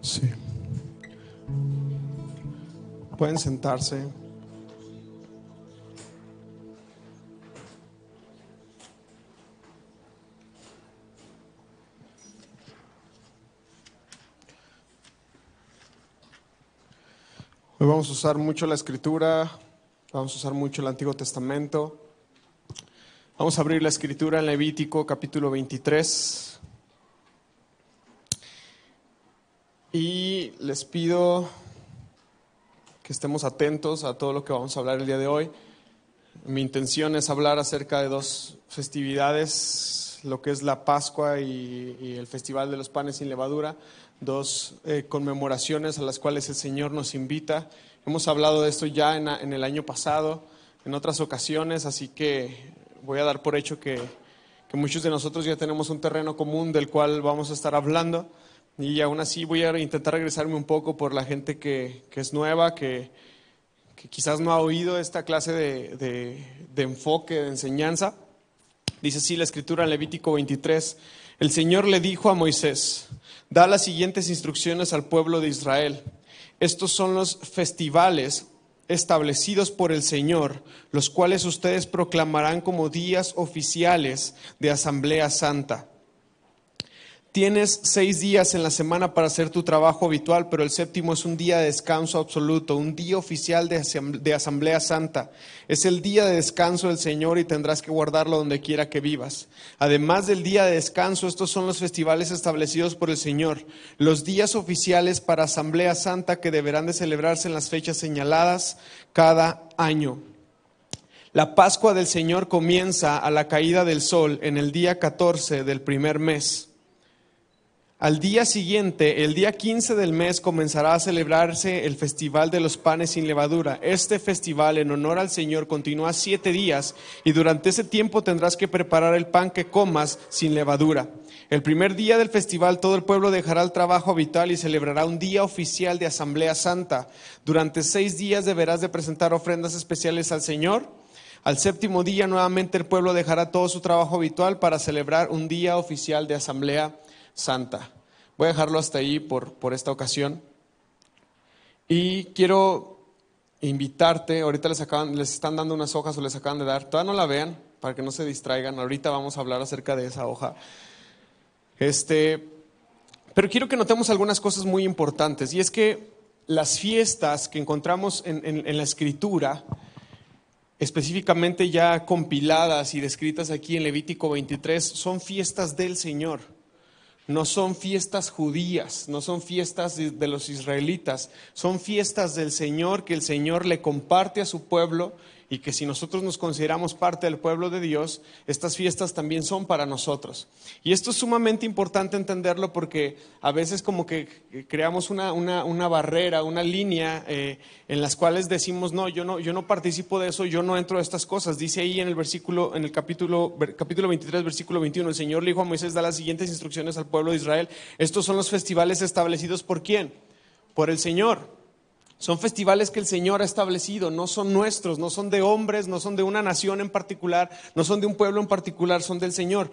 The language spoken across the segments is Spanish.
Sí. Pueden sentarse. Hoy vamos a usar mucho la Escritura, vamos a usar mucho el Antiguo Testamento. Vamos a abrir la Escritura en Levítico capítulo 23. Y les pido que estemos atentos a todo lo que vamos a hablar el día de hoy. Mi intención es hablar acerca de dos festividades, lo que es la Pascua y el Festival de los Panes sin Levadura, dos conmemoraciones a las cuales el Señor nos invita. Hemos hablado de esto ya en el año pasado, en otras ocasiones, así que voy a dar por hecho que muchos de nosotros ya tenemos un terreno común del cual vamos a estar hablando. Y aún así voy a intentar regresarme un poco por la gente que es nueva, que quizás no ha oído esta clase de enfoque, de enseñanza. Dice así la Escritura en Levítico 23. El Señor le dijo a Moisés: da las siguientes instrucciones al pueblo de Israel. Estos son los festivales establecidos por el Señor, los cuales ustedes proclamarán como días oficiales de Asamblea Santa. Tienes 6 días en la semana para hacer tu trabajo habitual, pero el séptimo es un día de descanso absoluto, un día oficial de Asamblea Santa. Es el día de descanso del Señor y tendrás que guardarlo donde quiera que vivas. Además del día de descanso, estos son los festivales establecidos por el Señor, los días oficiales para Asamblea Santa que deberán de celebrarse en las fechas señaladas cada año. La Pascua del Señor comienza a la caída del sol en el día 14 del primer mes. Al día siguiente, el día 15 del mes, comenzará a celebrarse el Festival de los Panes sin Levadura. Este festival en honor al Señor continúa 7 días y durante ese tiempo tendrás que preparar el pan que comas sin levadura. El primer día del festival todo el pueblo dejará el trabajo habitual y celebrará un día oficial de Asamblea Santa. Durante 6 días deberás de presentar ofrendas especiales al Señor. Al séptimo día nuevamente el pueblo dejará todo su trabajo habitual para celebrar un día oficial de Asamblea Santa. Voy a dejarlo hasta ahí por esta ocasión. Y quiero invitarte, ahorita les están dando unas hojas o les acaban de dar, todavía no la vean para que no se distraigan, ahorita vamos a hablar acerca de esa hoja. Pero quiero que notemos algunas cosas muy importantes, y es que las fiestas que encontramos en la Escritura, específicamente ya compiladas y descritas aquí en Levítico 23, son fiestas del Señor. No son fiestas judías, no son fiestas de los israelitas, son fiestas del Señor que el Señor le comparte a su pueblo, y que si nosotros nos consideramos parte del pueblo de Dios, estas fiestas también son para nosotros. Y esto es sumamente importante entenderlo, porque a veces como que creamos una barrera, una línea en las cuales decimos, no, yo no participo de eso, yo no entro a estas cosas. Dice ahí en el capítulo 23, versículo 21, el Señor le dijo a Moisés: da las siguientes instrucciones al pueblo de Israel. Estos son los festivales establecidos ¿por quién? Por el Señor. Son festivales que el Señor ha establecido, no son nuestros, no son de hombres, no son de una nación en particular, no son de un pueblo en particular, son del Señor.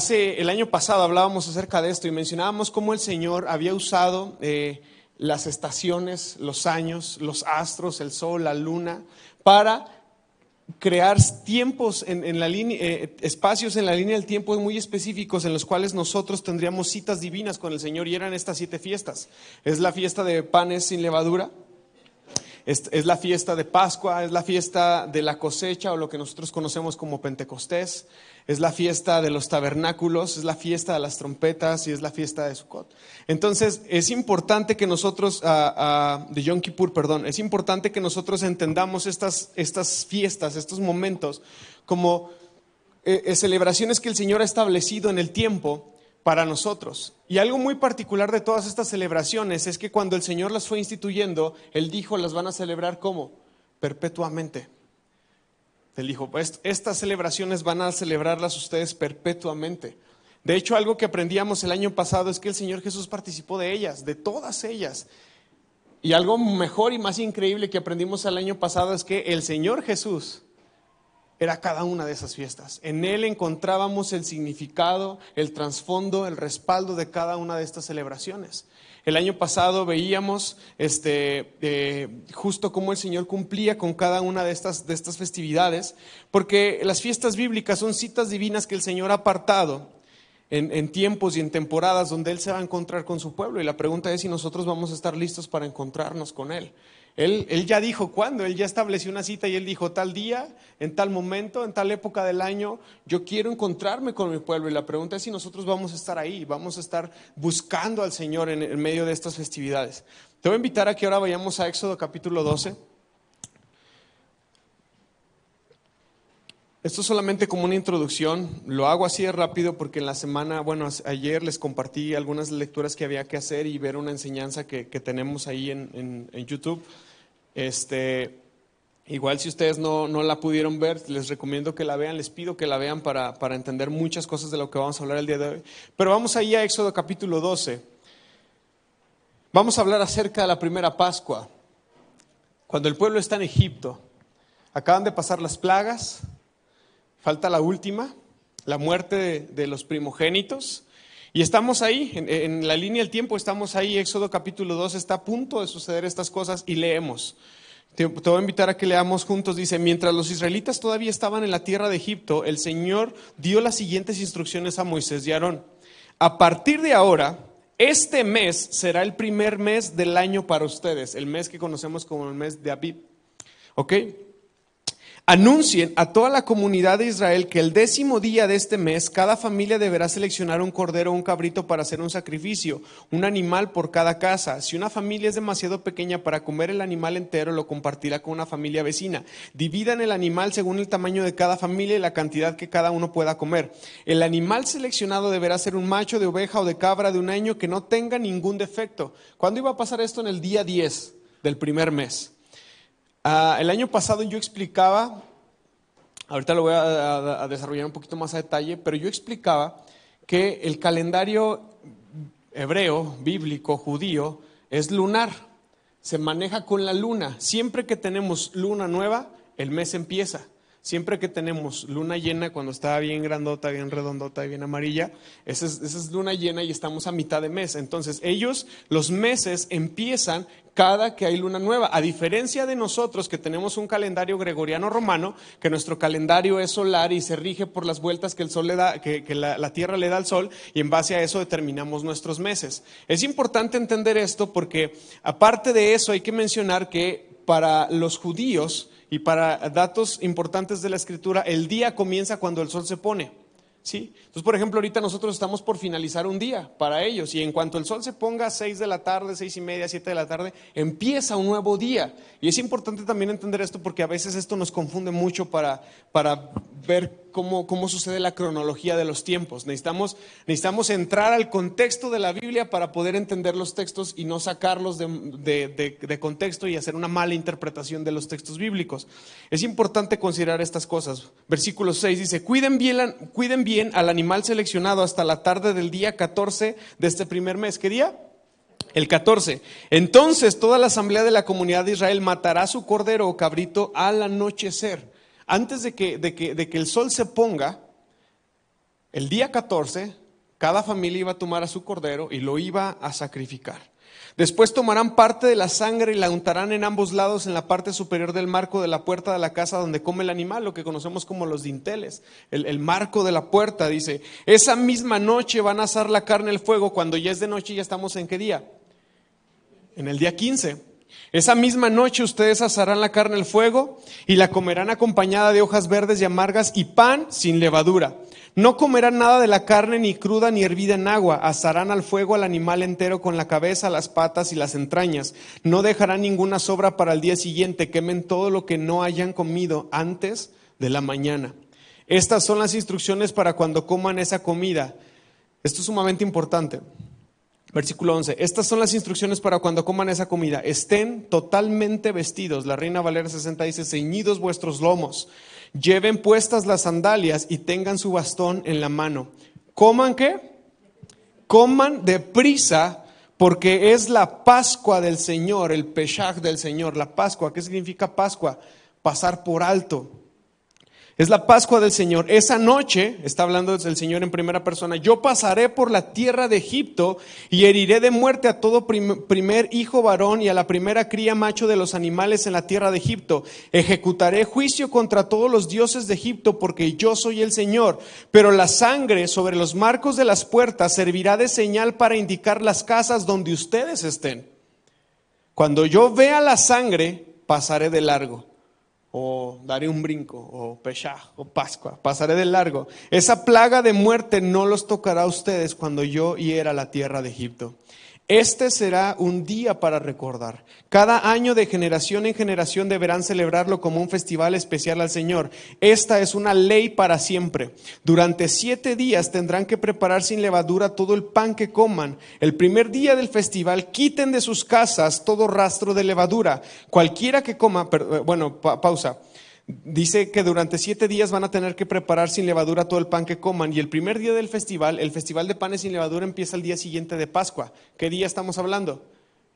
El año pasado hablábamos acerca de esto y mencionábamos cómo el Señor había usado las estaciones, los años, los astros, el sol, la luna, para crear tiempos en la línea, espacios en la línea del tiempo muy específicos en los cuales nosotros tendríamos citas divinas con el Señor, y eran estas 7 fiestas. Es la fiesta de panes sin levadura, es la fiesta de Pascua, es la fiesta de la cosecha, o lo que nosotros conocemos como Pentecostés, es la fiesta de los tabernáculos, es la fiesta de las trompetas y es la fiesta de Sukkot. Entonces es importante que nosotros, de Yom Kippur, es importante que nosotros entendamos estas fiestas, estos momentos como celebraciones que el Señor ha establecido en el tiempo para nosotros. Y algo muy particular de todas estas celebraciones es que cuando el Señor las fue instituyendo, Él dijo: las van a celebrar ¿cómo? Perpetuamente. Él dijo: pues estas celebraciones van a celebrarlas ustedes perpetuamente. De hecho, algo que aprendíamos el año pasado es que el Señor Jesús participó de ellas, de todas ellas. Y algo mejor y más increíble que aprendimos el año pasado es que el Señor Jesús era cada una de esas fiestas. En él encontrábamos el significado, el trasfondo, el respaldo de cada una de estas celebraciones. El año pasado veíamos justo cómo el Señor cumplía con cada una de estas festividades, porque las fiestas bíblicas son citas divinas que el Señor ha apartado en tiempos y en temporadas donde Él se va a encontrar con su pueblo. Y la pregunta es si nosotros vamos a estar listos para encontrarnos con Él. Él ya dijo cuándo, Él ya estableció una cita y Él dijo tal día, en tal momento, en tal época del año, yo quiero encontrarme con mi pueblo. Y la pregunta es si nosotros vamos a estar ahí, vamos a estar buscando al Señor en medio de estas festividades. Te voy a invitar a que ahora vayamos a Éxodo capítulo 12. Esto es solamente como una introducción, lo hago así de rápido porque en la semana, ayer les compartí algunas lecturas que había que hacer y ver una enseñanza que tenemos ahí en YouTube. Igual si ustedes no la pudieron ver, les recomiendo que la vean, les pido que la vean para entender muchas cosas de lo que vamos a hablar el día de hoy. Pero vamos ahí a Éxodo capítulo 12. Vamos a hablar acerca de la primera Pascua, cuando el pueblo está en Egipto. Acaban de pasar las plagas. Falta la última, la muerte de los primogénitos. Y estamos ahí, en la línea del tiempo estamos ahí. Éxodo capítulo 2 está a punto de suceder estas cosas y leemos. Te voy a invitar a que leamos juntos. Dice, mientras los israelitas todavía estaban en la tierra de Egipto, el Señor dio las siguientes instrucciones a Moisés y Aarón. A partir de ahora, este mes será el primer mes del año para ustedes, el mes que conocemos como el mes de Abib. ¿Ok? Anuncien a toda la comunidad de Israel que el 10º día de este mes, cada familia deberá seleccionar un cordero o un cabrito para hacer un sacrificio, un animal por cada casa. Si una familia es demasiado pequeña para comer el animal entero, lo compartirá con una familia vecina. Dividan el animal según el tamaño de cada familia y la cantidad que cada uno pueda comer. El animal seleccionado deberá ser un macho de oveja o de cabra de un año que no tenga ningún defecto. ¿Cuándo iba a pasar esto? En el día 10 del primer mes. El año pasado yo explicaba, ahorita lo voy a desarrollar un poquito más a detalle, pero yo explicaba que el calendario hebreo, bíblico, judío, es lunar, se maneja con la luna. Siempre que tenemos luna nueva, el mes empieza. Siempre que tenemos luna llena, cuando está bien grandota, bien redondota y bien amarilla, esa es luna llena y estamos a mitad de mes. Entonces los meses empiezan cada que hay luna nueva, a diferencia de nosotros que tenemos un calendario gregoriano romano, que nuestro calendario es solar y se rige por las vueltas que el sol le da, que la tierra le da al sol, y en base a eso determinamos nuestros meses. Es importante entender esto porque aparte de eso hay que mencionar que para los judíos y para datos importantes de la escritura, el día comienza cuando el sol se pone. ¿Sí? Entonces, por ejemplo, ahorita nosotros estamos por finalizar un día para ellos y en cuanto el sol se ponga a 6 de la tarde, 6:30, 7 de la tarde, empieza un nuevo día. Y es importante también entender esto porque a veces esto nos confunde mucho para ver cómo sucede la cronología de los tiempos. Necesitamos entrar al contexto de la Biblia para poder entender los textos y no sacarlos de contexto y hacer una mala interpretación de los textos bíblicos. Es importante considerar estas cosas. Versículo 6 dice, cuiden bien al animal seleccionado hasta la tarde del día 14 de este primer mes. ¿Qué día? El 14. Entonces toda la asamblea de la comunidad de Israel matará su cordero o cabrito al anochecer. Antes de que el sol se ponga, el día 14, cada familia iba a tomar a su cordero y lo iba a sacrificar. Después tomarán parte de la sangre y la untarán en ambos lados en la parte superior del marco de la puerta de la casa donde come el animal, lo que conocemos como los dinteles, el marco de la puerta. Dice, esa misma noche van a asar la carne al fuego. Cuando ya es de noche, ya estamos ¿en qué día? En el día 15. Esa misma noche ustedes asarán la carne al fuego y la comerán acompañada de hojas verdes y amargas y pan sin levadura. No comerán nada de la carne ni cruda ni hervida en agua. Asarán al fuego al animal entero con la cabeza, las patas y las entrañas. No dejarán ninguna sobra para el día siguiente. Quemen todo lo que no hayan comido antes de la mañana. Estas son las instrucciones para cuando coman esa comida. Esto es sumamente importante. Versículo 11. Estas son las instrucciones para cuando coman esa comida. Estén totalmente vestidos. La Reina Valera 60 dice, ceñidos vuestros lomos. Lleven puestas las sandalias y tengan su bastón en la mano. ¿Coman qué? Coman deprisa porque es la Pascua del Señor, el Peshach del Señor. La Pascua, ¿qué significa Pascua? Pasar por alto. Es la Pascua del Señor. Esa noche, está hablando el Señor en primera persona, yo pasaré por la tierra de Egipto y heriré de muerte a todo primer hijo varón y a la primera cría macho de los animales en la tierra de Egipto. Ejecutaré juicio contra todos los dioses de Egipto porque yo soy el Señor. Pero la sangre sobre los marcos de las puertas servirá de señal para indicar las casas donde ustedes estén. Cuando yo vea la sangre, pasaré de largo. O daré un brinco, o Pesaj, o Pascua, pasaré de largo. Esa plaga de muerte no los tocará a ustedes cuando yo hiera la tierra de Egipto. Este será un día para recordar. Cada año de generación en generación deberán celebrarlo como un festival especial al Señor. Esta es una ley para siempre. Durante 7 días tendrán que preparar sin levadura todo el pan que coman. El primer día del festival quiten de sus casas todo rastro de levadura. Cualquiera que coma, pausa. Dice que durante 7 días van a tener que preparar sin levadura todo el pan que coman. Y el primer día del festival, el festival de panes sin levadura empieza el día siguiente de Pascua. ¿Qué día estamos hablando?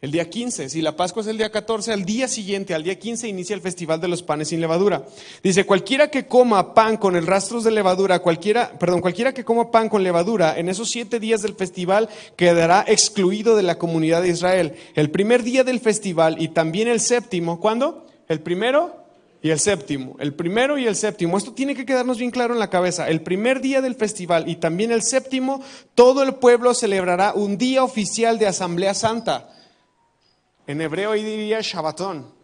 El día 15. Si la Pascua es el día 14, al día siguiente, al día 15, inicia el festival de los panes sin levadura. Dice, cualquiera que coma pan con el rastros de levadura, cualquiera que coma pan con levadura, en esos 7 días del festival quedará excluido de la comunidad de Israel. El primer día del festival y también el séptimo, ¿cuándo? El primero y el séptimo, el primero y el séptimo. Esto tiene que quedarnos bien claro en la cabeza. El primer día del festival y también el séptimo, todo el pueblo celebrará un día oficial de Asamblea Santa. En hebreo ahí diría Shabbatón,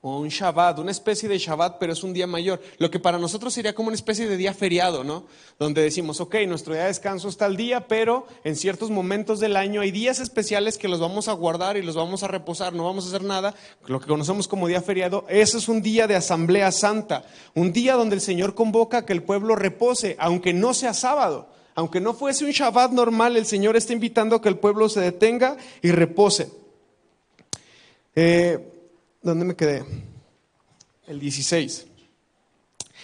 o un Shabbat, una especie de Shabbat, pero es un día mayor. Lo que para nosotros sería como una especie de día feriado, ¿no? Donde decimos, ok, nuestro día de descanso está el día, pero en ciertos momentos del año hay días especiales que los vamos a guardar y los vamos a reposar, no vamos a hacer nada. Lo que conocemos como día feriado, eso es un día de Asamblea Santa, un día donde el Señor convoca a que el pueblo repose, aunque no sea sábado. Aunque no fuese un Shabbat normal, el Señor está invitando a que el pueblo se detenga y repose. ¿Dónde me quedé? El 16.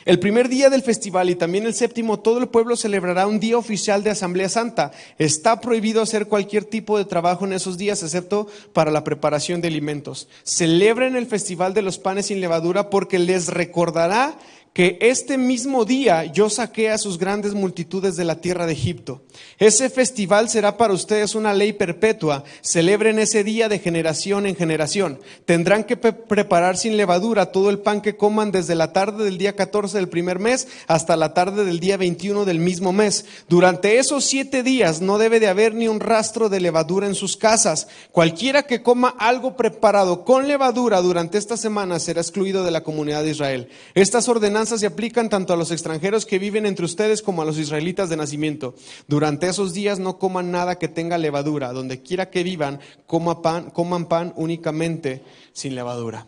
El primer día del festival y también el séptimo, todo el pueblo celebrará un día oficial de Asamblea Santa. Está prohibido hacer cualquier tipo de trabajo en esos días, excepto para la preparación de alimentos. Celebren el festival de los panes sin levadura porque les recordará que este mismo día yo saqué a sus grandes multitudes de la tierra de Egipto. Ese festival será para ustedes una ley perpetua. Celebren ese día de generación en generación. Tendrán que preparar sin levadura todo el pan que coman desde la tarde del día 14 del primer mes hasta la tarde del día 21 del mismo mes. Durante esos 7 días no debe de haber ni un rastro de levadura en sus casas. Cualquiera que coma algo preparado con levadura durante esta semana será excluido de la comunidad de Israel. Estas ordenanzas se aplican tanto a los extranjeros que viven entre ustedes como a los israelitas de nacimiento. Durante esos días no coman nada que tenga levadura. Donde quiera que vivan, coman pan únicamente sin levadura.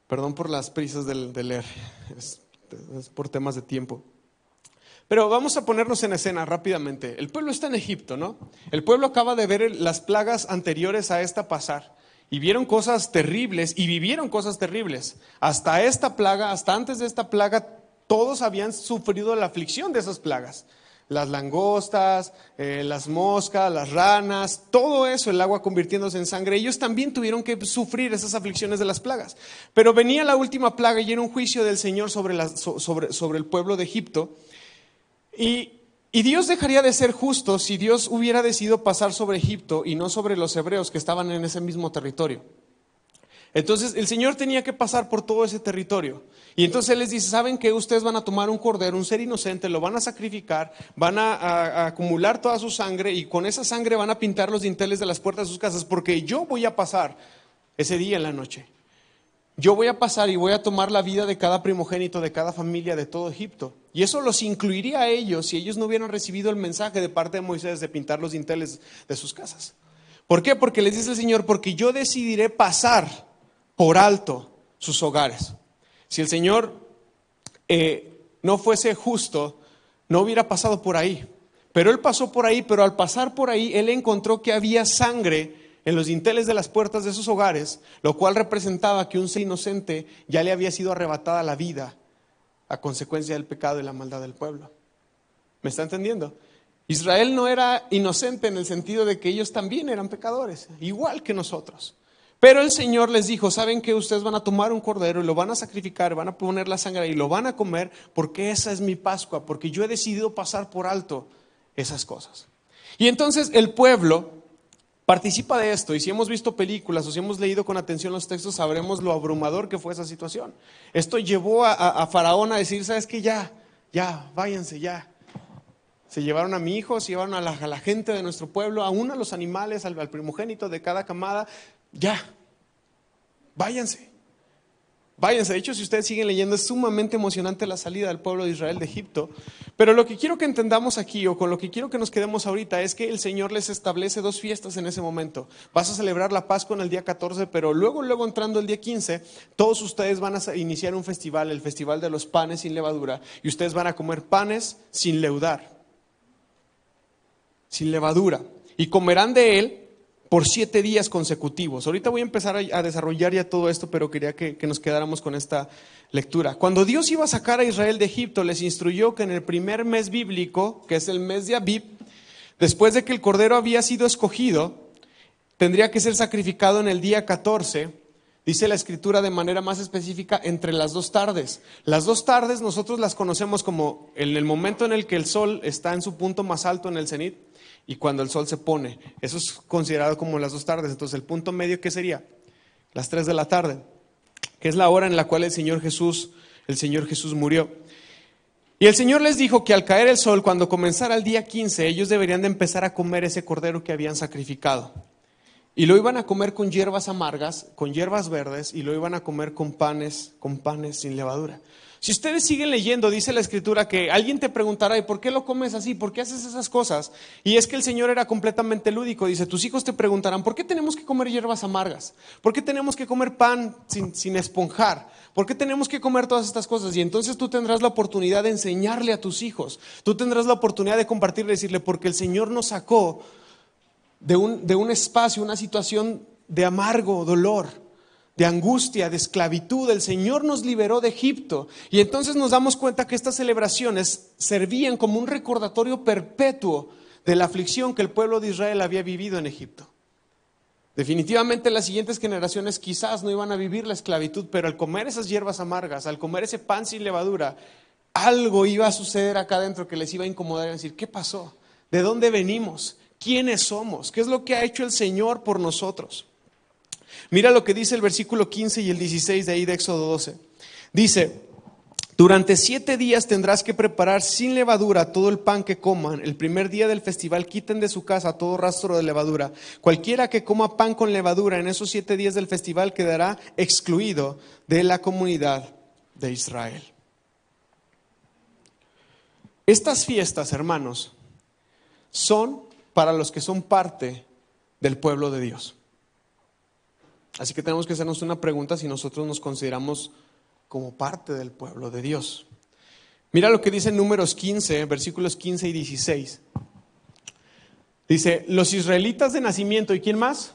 Perdón por las prisas de leer, es por temas de tiempo. Pero vamos a ponernos en escena rápidamente. El pueblo está en Egipto, ¿no? El pueblo acaba de ver las plagas anteriores a esta pasar. Y vieron cosas terribles y vivieron cosas terribles. Hasta esta plaga, hasta antes de esta plaga, todos habían sufrido la aflicción de esas plagas. Las langostas, las moscas, las ranas, todo eso, el agua convirtiéndose en sangre. Ellos también tuvieron que sufrir esas aflicciones de las plagas. Pero venía la última plaga y era un juicio del Señor sobre el pueblo de Egipto. Y Dios dejaría de ser justo si Dios hubiera decidido pasar sobre Egipto y no sobre los hebreos que estaban en ese mismo territorio. Entonces el Señor tenía que pasar por todo ese territorio. Y entonces Él les dice, ¿saben qué? Ustedes van a tomar un cordero, un ser inocente, lo van a sacrificar, van a acumular toda su sangre y con esa sangre van a pintar los dinteles de las puertas de sus casas porque yo voy a pasar ese día en la noche. Yo voy a pasar y voy a tomar la vida de cada primogénito, de cada familia, de todo Egipto. Y eso los incluiría a ellos si ellos no hubieran recibido el mensaje de parte de Moisés de pintar los dinteles de sus casas. ¿Por qué? Porque les dice el Señor, porque yo decidiré pasar por alto sus hogares. Si el Señor no fuese justo, no hubiera pasado por ahí. Pero Él pasó por ahí, pero al pasar por ahí, Él encontró que había sangre en los dinteles de las puertas de sus hogares, lo cual representaba que un ser inocente ya le había sido arrebatada la vida a consecuencia del pecado y la maldad del pueblo. ¿Me está entendiendo? Israel no era inocente en el sentido de que ellos también eran pecadores, igual que nosotros. Pero el Señor les dijo, ¿saben qué? Ustedes van a tomar un cordero y lo van a sacrificar, van a poner la sangre y lo van a comer porque esa es mi Pascua, porque yo he decidido pasar por alto esas cosas. Y entonces el pueblo participa de esto, y si hemos visto películas o si hemos leído con atención los textos, sabremos lo abrumador que fue esa situación. Esto llevó a Faraón a decir, ¿sabes qué? Ya, váyanse, ya. Se llevaron a mi hijo, se llevaron a la gente de nuestro pueblo, aún a los animales, al primogénito de cada camada. Ya, váyanse. De hecho, si ustedes siguen leyendo, es sumamente emocionante la salida del pueblo de Israel de Egipto. Pero lo que quiero que entendamos aquí, o con lo que quiero que nos quedemos ahorita, es que el Señor les establece 2 fiestas en ese momento. Vas a celebrar la Pascua en el día 14, pero luego entrando el día 15, todos ustedes van a iniciar un festival, el festival de los panes sin levadura, y ustedes van a comer panes sin leudar, sin levadura, y comerán de él por 7 días consecutivos. Ahorita voy a empezar a desarrollar ya todo esto, pero quería que nos quedáramos con esta lectura. Cuando Dios iba a sacar a Israel de Egipto, les instruyó que en el primer mes bíblico, que es el mes de Abib, después de que el cordero había sido escogido, tendría que ser sacrificado en el día 14, dice la Escritura de manera más específica, entre las 2 tardes. Las 2 tardes nosotros las conocemos como en el momento en el que el sol está en su punto más alto en el cenit, y cuando el sol se pone. Eso es considerado como las 2 tardes. Entonces el punto medio, ¿qué sería? Las 3 de la tarde, que es la hora en la cual el Señor Jesús murió. Y el Señor les dijo que al caer el sol, cuando comenzara el día 15, ellos deberían de empezar a comer ese cordero que habían sacrificado. Y lo iban a comer con hierbas amargas, con hierbas verdes, y lo iban a comer con panes sin levadura. Si ustedes siguen leyendo, dice la Escritura que alguien te preguntará, ¿y por qué lo comes así? ¿Por qué haces esas cosas? Y es que el Señor era completamente lúdico. Dice, tus hijos te preguntarán, ¿por qué tenemos que comer hierbas amargas? ¿Por qué tenemos que comer pan sin esponjar? ¿Por qué tenemos que comer todas estas cosas? Y entonces tú tendrás la oportunidad de enseñarle a tus hijos. Tú tendrás la oportunidad de compartirle, decirle, porque el Señor nos sacó de un espacio, una situación de amargo dolor, de angustia, de esclavitud. El Señor nos liberó de Egipto. Y entonces nos damos cuenta que estas celebraciones servían como un recordatorio perpetuo de la aflicción que el pueblo de Israel había vivido en Egipto. Definitivamente las siguientes generaciones quizás no iban a vivir la esclavitud, pero al comer esas hierbas amargas, al comer ese pan sin levadura, algo iba a suceder acá adentro que les iba a incomodar y decir, ¿qué pasó? ¿De dónde venimos? ¿Quiénes somos? ¿Qué es lo que ha hecho el Señor por nosotros? Mira lo que dice el versículo 15 y el 16 de ahí de Éxodo 12. Dice, durante 7 días tendrás que preparar sin levadura todo el pan que coman. El primer día del festival quiten de su casa todo rastro de levadura. Cualquiera que coma pan con levadura en esos 7 días del festival quedará excluido de la comunidad de Israel. Estas fiestas, hermanos, son para los que son parte del pueblo de Dios. Así que tenemos que hacernos una pregunta si nosotros nos consideramos como parte del pueblo de Dios. Mira lo que dice en Números 15, versículos 15 y 16. Dice, los israelitas de nacimiento, ¿y quién más?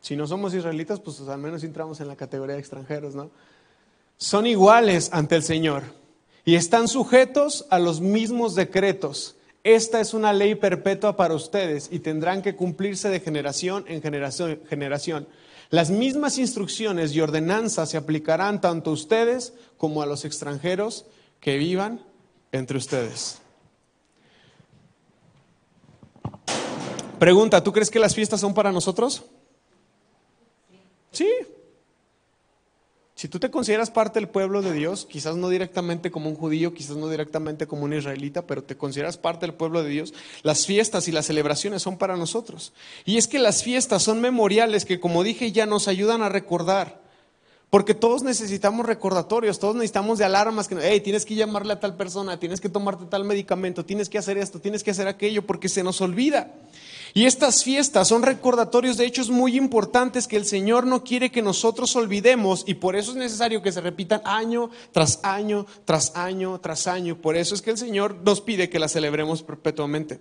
Si no somos israelitas, pues al menos entramos en la categoría de extranjeros, ¿no? Son iguales ante el Señor y están sujetos a los mismos decretos. Esta es una ley perpetua para ustedes y tendrán que cumplirse de generación en generación. Las mismas instrucciones y ordenanzas se aplicarán tanto a ustedes como a los extranjeros que vivan entre ustedes. Pregunta, ¿tú crees que las fiestas son para nosotros? Sí. Si tú te consideras parte del pueblo de Dios, quizás no directamente como un judío, quizás no directamente como un israelita, pero te consideras parte del pueblo de Dios, las fiestas y las celebraciones son para nosotros. Y es que las fiestas son memoriales que, como dije ya, nos ayudan a recordar. Porque todos necesitamos recordatorios, todos necesitamos de alarmas que, hey, tienes que llamarle a tal persona, tienes que tomarte tal medicamento, tienes que hacer esto, tienes que hacer aquello, porque se nos olvida. Y estas fiestas son recordatorios de hechos muy importantes que el Señor no quiere que nosotros olvidemos, y por eso es necesario que se repitan año tras año, tras año, tras año. Por eso es que el Señor nos pide que las celebremos perpetuamente.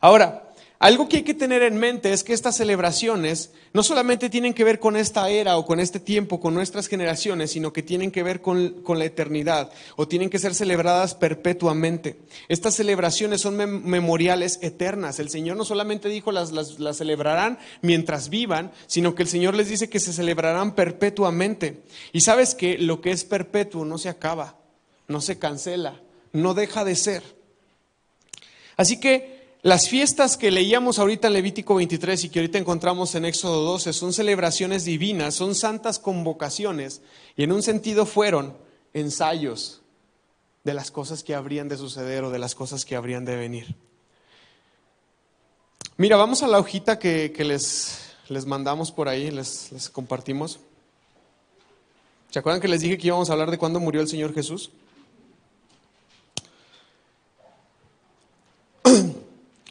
Ahora, Algo que hay que tener en mente es que estas celebraciones no solamente tienen que ver con esta era o con este tiempo, con nuestras generaciones, sino que tienen que ver con la eternidad o tienen que ser celebradas perpetuamente. Estas celebraciones son memoriales eternas. El Señor no solamente dijo las celebrarán mientras vivan, sino que el Señor les dice que se celebrarán perpetuamente. Y sabes que lo que es perpetuo no se acaba, no se cancela, no deja de ser. Así que las fiestas que leíamos ahorita en Levítico 23 y que ahorita encontramos en Éxodo 12 son celebraciones divinas, son santas convocaciones y en un sentido fueron ensayos de las cosas que habrían de suceder o de las cosas que habrían de venir. Mira, vamos a la hojita que les mandamos por ahí, les compartimos. ¿Se acuerdan que les dije que íbamos a hablar de cuándo murió el Señor Jesús?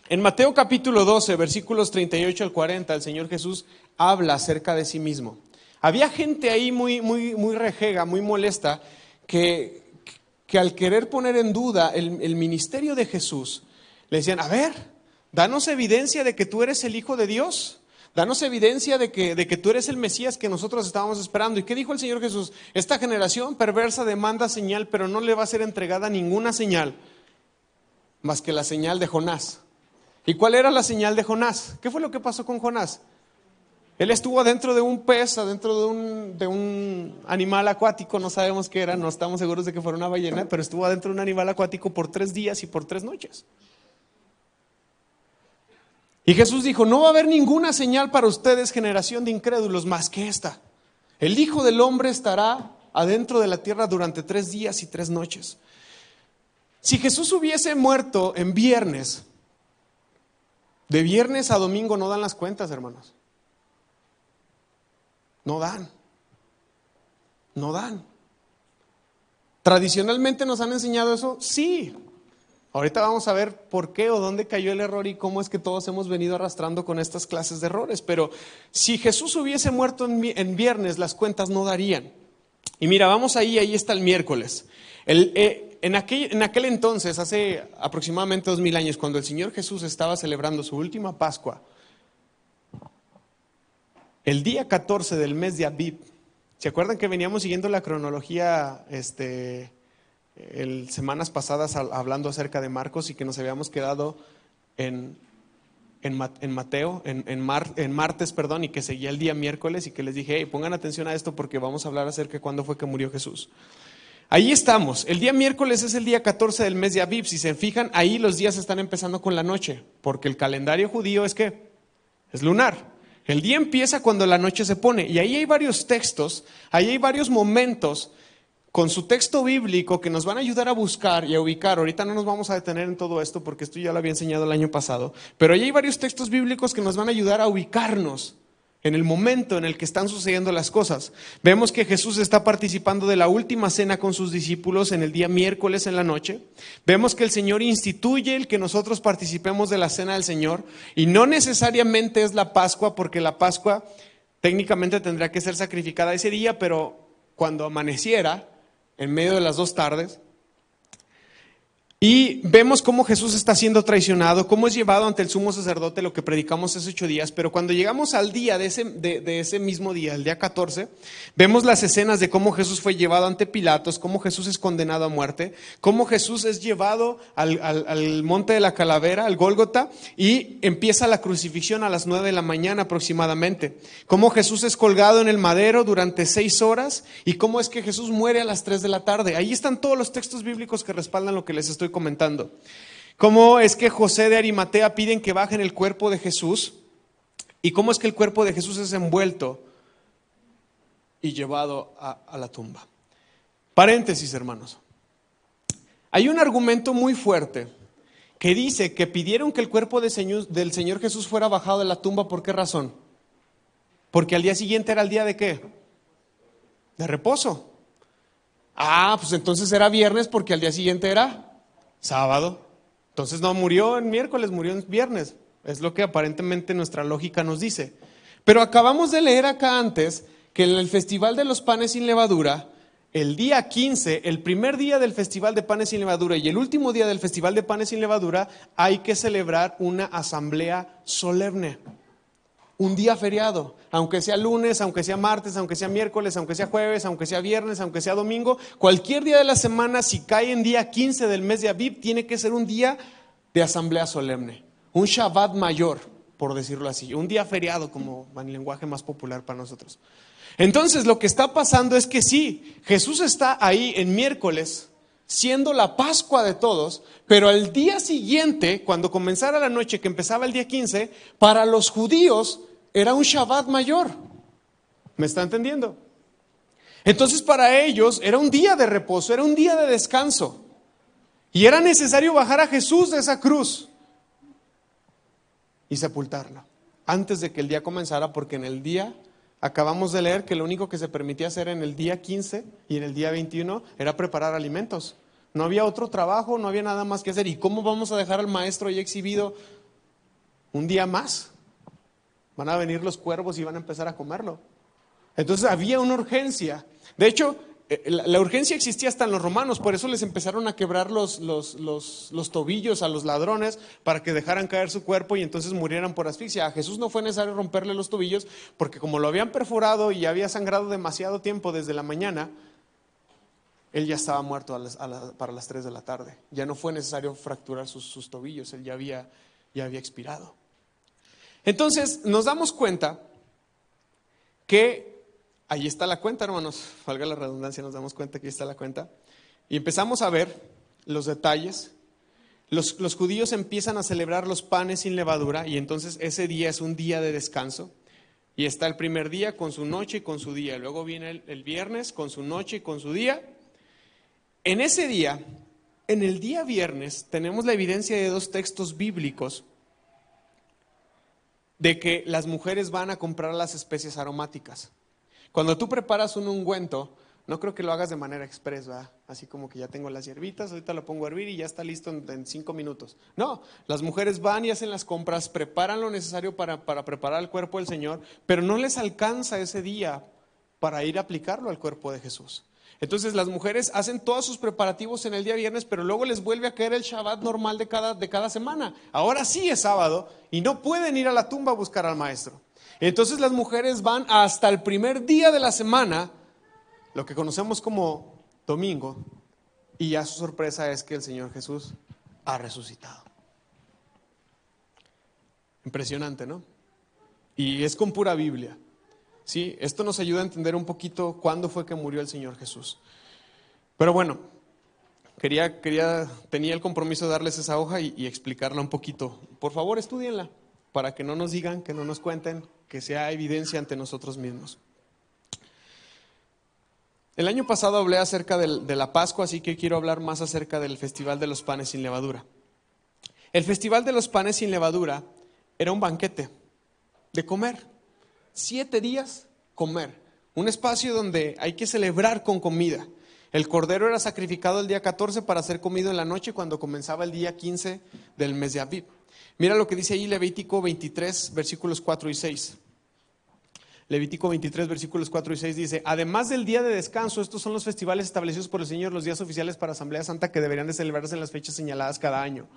En Mateo capítulo 12, versículos 38 al 40, el Señor Jesús habla acerca de sí mismo. Había gente ahí muy rejega, muy molesta, que al querer poner en duda el ministerio de Jesús, le decían, a ver, danos evidencia de que tú eres el Hijo de Dios. Danos evidencia de que tú eres el Mesías que nosotros estábamos esperando. ¿Y qué dijo el Señor Jesús? Esta generación perversa demanda señal, pero no le va a ser entregada ninguna señal, más que la señal de Jonás. ¿Y cuál era la señal de Jonás? ¿Qué fue lo que pasó con Jonás? Él estuvo adentro de un pez, adentro de un animal acuático, no sabemos qué era, no estamos seguros de que fuera una ballena, pero estuvo adentro de un animal acuático por 3 días y por 3 noches. Y Jesús dijo, no va a haber ninguna señal para ustedes, generación de incrédulos, más que esta. El Hijo del Hombre estará adentro de la tierra durante 3 días y 3 noches. Si Jesús hubiese muerto en viernes, de viernes a domingo no dan las cuentas, hermanos. No dan. ¿Tradicionalmente nos han enseñado eso? Sí. Ahorita vamos a ver por qué o dónde cayó el error y cómo es que todos hemos venido arrastrando con estas clases de errores. Pero si Jesús hubiese muerto en viernes, las cuentas no darían. Y mira, vamos ahí está el miércoles. En aquel entonces, hace aproximadamente 2000 años, cuando el Señor Jesús estaba celebrando su última Pascua, el día 14 del mes de Abib, ¿se acuerdan que veníamos siguiendo la cronología semanas pasadas hablando acerca de Marcos y que nos habíamos quedado en Mateo, en martes, y que seguía el día miércoles y que les dije, hey, pongan atención a esto porque vamos a hablar acerca de cuándo fue que murió Jesús? Ahí estamos, el día miércoles es el día 14 del mes de Abib. Si se fijan, ahí los días están empezando con la noche, porque el calendario judío es ¿qué? Es lunar. El día empieza cuando la noche se pone, y ahí hay varios textos, ahí hay varios momentos con su texto bíblico que nos van a ayudar a buscar y a ubicar. Ahorita no nos vamos a detener en todo esto porque esto ya lo había enseñado el año pasado, pero ahí hay varios textos bíblicos que nos van a ayudar a ubicarnos en el momento en el que están sucediendo las cosas. Vemos que Jesús está participando de la última cena con sus discípulos en el día miércoles en la noche. Vemos que el Señor instituye el que nosotros participemos de la cena del Señor, y no necesariamente es la Pascua, porque la Pascua técnicamente tendría que ser sacrificada ese día, pero cuando amaneciera, en medio de las 2 tardes, y vemos cómo Jesús está siendo traicionado, cómo es llevado ante el sumo sacerdote, lo que predicamos hace 8 días, pero cuando llegamos al día de ese mismo día, el día 14, vemos las escenas de cómo Jesús fue llevado ante Pilatos, cómo Jesús es condenado a muerte, cómo Jesús es llevado al monte de la calavera, al Gólgota, y empieza la crucifixión a las 9 de la mañana aproximadamente, cómo Jesús es colgado en el madero durante 6 horas, y cómo es que Jesús muere a las 3 de la tarde. Ahí están todos los textos bíblicos que respaldan lo que les estoy comentando. Cómo es que José de Arimatea piden que bajen el cuerpo de Jesús, y cómo es que el cuerpo de Jesús es envuelto y llevado a la tumba. Paréntesis, hermanos. Hay un argumento muy fuerte que dice que pidieron que el cuerpo del Señor Jesús fuera bajado de la tumba. ¿Por qué razón? Porque al día siguiente era el día de ¿qué? De reposo. Pues entonces era viernes porque al día siguiente era sábado. Entonces no murió en miércoles, murió en viernes. Es lo que aparentemente nuestra lógica nos dice. Pero acabamos de leer acá antes que en el Festival de los Panes sin Levadura, el día 15, el primer día del Festival de Panes sin Levadura y el último día del Festival de Panes sin Levadura, hay que celebrar una asamblea solemne. Un día feriado, aunque sea lunes, aunque sea martes, aunque sea miércoles, aunque sea jueves, aunque sea viernes, aunque sea domingo, cualquier día de la semana, si cae en día 15 del mes de Abib, tiene que ser un día de asamblea solemne, un Shabbat mayor, por decirlo así, un día feriado, como en el lenguaje más popular para nosotros. Entonces lo que está pasando es que sí, Jesús está ahí en miércoles, siendo la Pascua de todos, pero al día siguiente, cuando comenzara la noche, que empezaba el día 15, para los judíos era un Shabbat mayor. ¿Me está entendiendo? Entonces para ellos era un día de reposo, era un día de descanso. Y era necesario bajar a Jesús de esa cruz y sepultarlo antes de que el día comenzara, porque en el día, acabamos de leer que lo único que se permitía hacer en el día 15 y en el día 21 era preparar alimentos. No había otro trabajo, no había nada más que hacer. ¿Y cómo vamos a dejar al maestro ahí exhibido un día más? Van a venir los cuervos y van a empezar a comerlo. Entonces había una urgencia. De hecho, la urgencia existía hasta en los romanos, por eso les empezaron a quebrar los tobillos a los ladrones para que dejaran caer su cuerpo y entonces murieran por asfixia. A Jesús no fue necesario romperle los tobillos porque como lo habían perforado y había sangrado demasiado tiempo desde la mañana, él ya estaba muerto para las 3 de la tarde. Ya no fue necesario fracturar sus tobillos, él ya había expirado. Entonces nos damos cuenta que ahí está la cuenta, hermanos, valga la redundancia, nos damos cuenta que ahí está la cuenta. Y empezamos a ver los detalles. Los judíos empiezan a celebrar los panes sin levadura y entonces ese día es un día de descanso. Y está el primer día con su noche y con su día. Luego viene el viernes con su noche y con su día. En ese día, en el día viernes, tenemos la evidencia de 2 textos bíblicos de que las mujeres van a comprar las especies aromáticas. Cuando tú preparas un ungüento, no creo que lo hagas de manera express, ¿verdad? Así como que ya tengo las hierbitas, ahorita lo pongo a hervir y ya está listo en 5 minutos. No, las mujeres van y hacen las compras, preparan lo necesario para preparar el cuerpo del Señor, pero no les alcanza ese día para ir a aplicarlo al cuerpo de Jesús. Entonces las mujeres hacen todos sus preparativos en el día viernes, pero luego les vuelve a caer el Shabbat normal de cada semana. Ahora sí es sábado y no pueden ir a la tumba a buscar al maestro. Entonces las mujeres van hasta el primer día de la semana, lo que conocemos como domingo, y ya su sorpresa es que el Señor Jesús ha resucitado. Impresionante, ¿no? Y es con pura Biblia. Sí, esto nos ayuda a entender un poquito cuándo fue que murió el Señor Jesús. Pero bueno, tenía el compromiso de darles esa hoja y explicarla un poquito. Por favor, estúdienla para que no nos digan, que no nos cuenten, que sea evidencia ante nosotros mismos. El año pasado hablé acerca de la Pascua, así que quiero hablar más acerca del Festival de los Panes sin Levadura. El Festival de los Panes sin Levadura era un banquete de comer. 7 días comer, un espacio donde hay que celebrar con comida. El cordero era sacrificado el día 14 para ser comido en la noche cuando comenzaba el día 15 del mes de Abib. Mira lo que dice ahí Levítico 23, versículos 4 y 6. Levítico 23, versículos 4 y 6 dice: además del día de descanso, estos son los festivales establecidos por el Señor, los días oficiales para Asamblea Santa que deberían de celebrarse en las fechas señaladas cada año.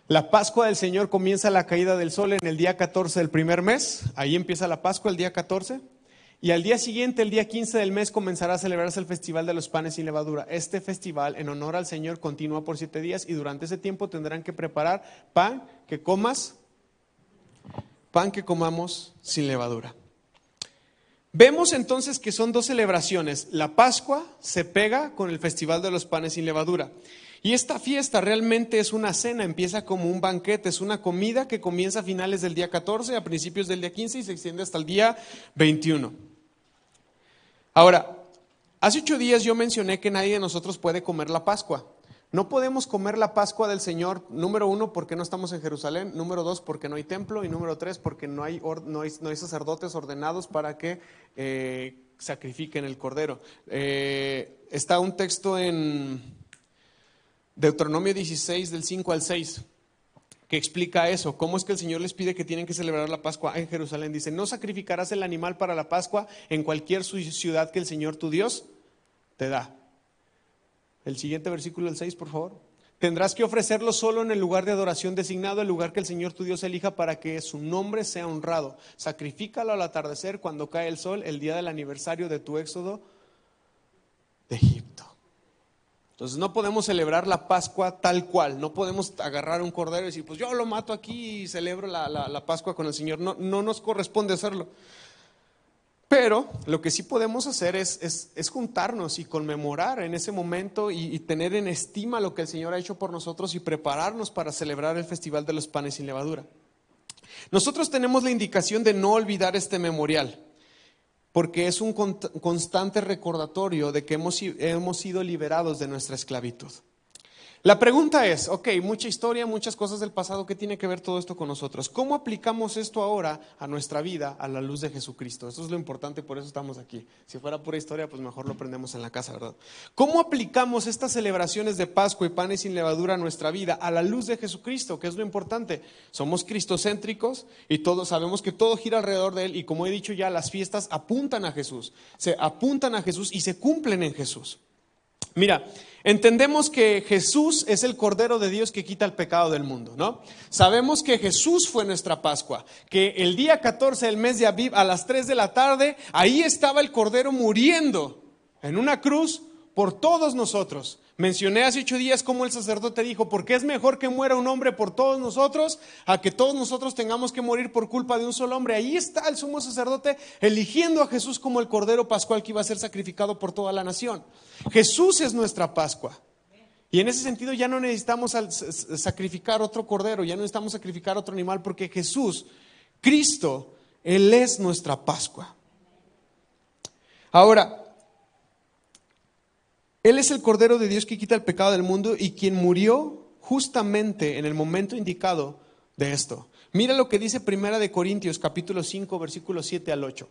La Pascua del Señor comienza a la caída del sol en el día 14 del primer mes. Ahí empieza la Pascua, el día 14. Y al día siguiente, el día 15 del mes, comenzará a celebrarse el Festival de los Panes sin Levadura. Este festival, en honor al Señor, continúa por 7 días y durante ese tiempo tendrán que preparar pan que comamos sin levadura. Vemos entonces que son 2 celebraciones. La Pascua se pega con el Festival de los Panes sin Levadura. Y esta fiesta realmente es una cena, empieza como un banquete, es una comida que comienza a finales del día 14, a principios del día 15 y se extiende hasta el día 21. Ahora, hace 8 días yo mencioné que nadie de nosotros puede comer la Pascua. No podemos comer la Pascua del Señor, número 1, porque no estamos en Jerusalén, número 2, porque no hay templo, y número 3, porque no hay sacerdotes ordenados para que sacrifiquen el cordero. Está un texto en Deuteronomio 16, del 5 al 6, que explica eso. ¿Cómo es que el Señor les pide que tienen que celebrar la Pascua en Jerusalén? Dice: no sacrificarás el animal para la Pascua en cualquier ciudad que el Señor tu Dios te da. El siguiente versículo, el 6, por favor. Tendrás que ofrecerlo solo en el lugar de adoración designado, el lugar que el Señor tu Dios elija para que su nombre sea honrado. Sacrifícalo al atardecer cuando cae el sol, el día del aniversario de tu éxodo de Egipto. Entonces no podemos celebrar la Pascua tal cual, no podemos agarrar un cordero y decir, pues yo lo mato aquí y celebro la Pascua con el Señor. No, no nos corresponde hacerlo. Pero lo que sí podemos hacer es juntarnos y conmemorar en ese momento y tener en estima lo que el Señor ha hecho por nosotros y prepararnos para celebrar el Festival de los Panes sin Levadura. Nosotros tenemos la indicación de no olvidar este memorial, porque es un constante recordatorio de que hemos sido liberados de nuestra esclavitud. La pregunta es, mucha historia, muchas cosas del pasado, ¿qué tiene que ver todo esto con nosotros? ¿Cómo aplicamos esto ahora a nuestra vida a la luz de Jesucristo? Eso es lo importante, por eso estamos aquí. Si fuera pura historia, pues mejor lo aprendemos en la casa, ¿verdad? ¿Cómo aplicamos estas celebraciones de Pascua y panes sin levadura a nuestra vida a la luz de Jesucristo? ¿Qué es lo importante? Somos cristocéntricos y todos sabemos que todo gira alrededor de Él, y como he dicho ya, las fiestas apuntan a Jesús, se apuntan a Jesús y se cumplen en Jesús. Mira, entendemos que Jesús es el Cordero de Dios que quita el pecado del mundo, ¿no? Sabemos que Jesús fue nuestra Pascua, que el día 14 del mes de Abib a las 3 de la tarde, ahí estaba el Cordero muriendo en una cruz por todos nosotros. Mencioné hace 8 días cómo el sacerdote dijo, porque es mejor que muera un hombre por todos nosotros a que todos nosotros tengamos que morir por culpa de un solo hombre. Ahí está el sumo sacerdote eligiendo a Jesús como el Cordero Pascual que iba a ser sacrificado por toda la nación. Jesús es nuestra Pascua. Y en ese sentido ya no necesitamos sacrificar otro cordero, ya no necesitamos sacrificar otro animal, porque Jesús, Cristo, Él es nuestra Pascua. Ahora, Él es el Cordero de Dios que quita el pecado del mundo y quien murió justamente en el momento indicado de esto. Mira lo que dice Primera de Corintios, capítulo 5, versículos 7 al 8.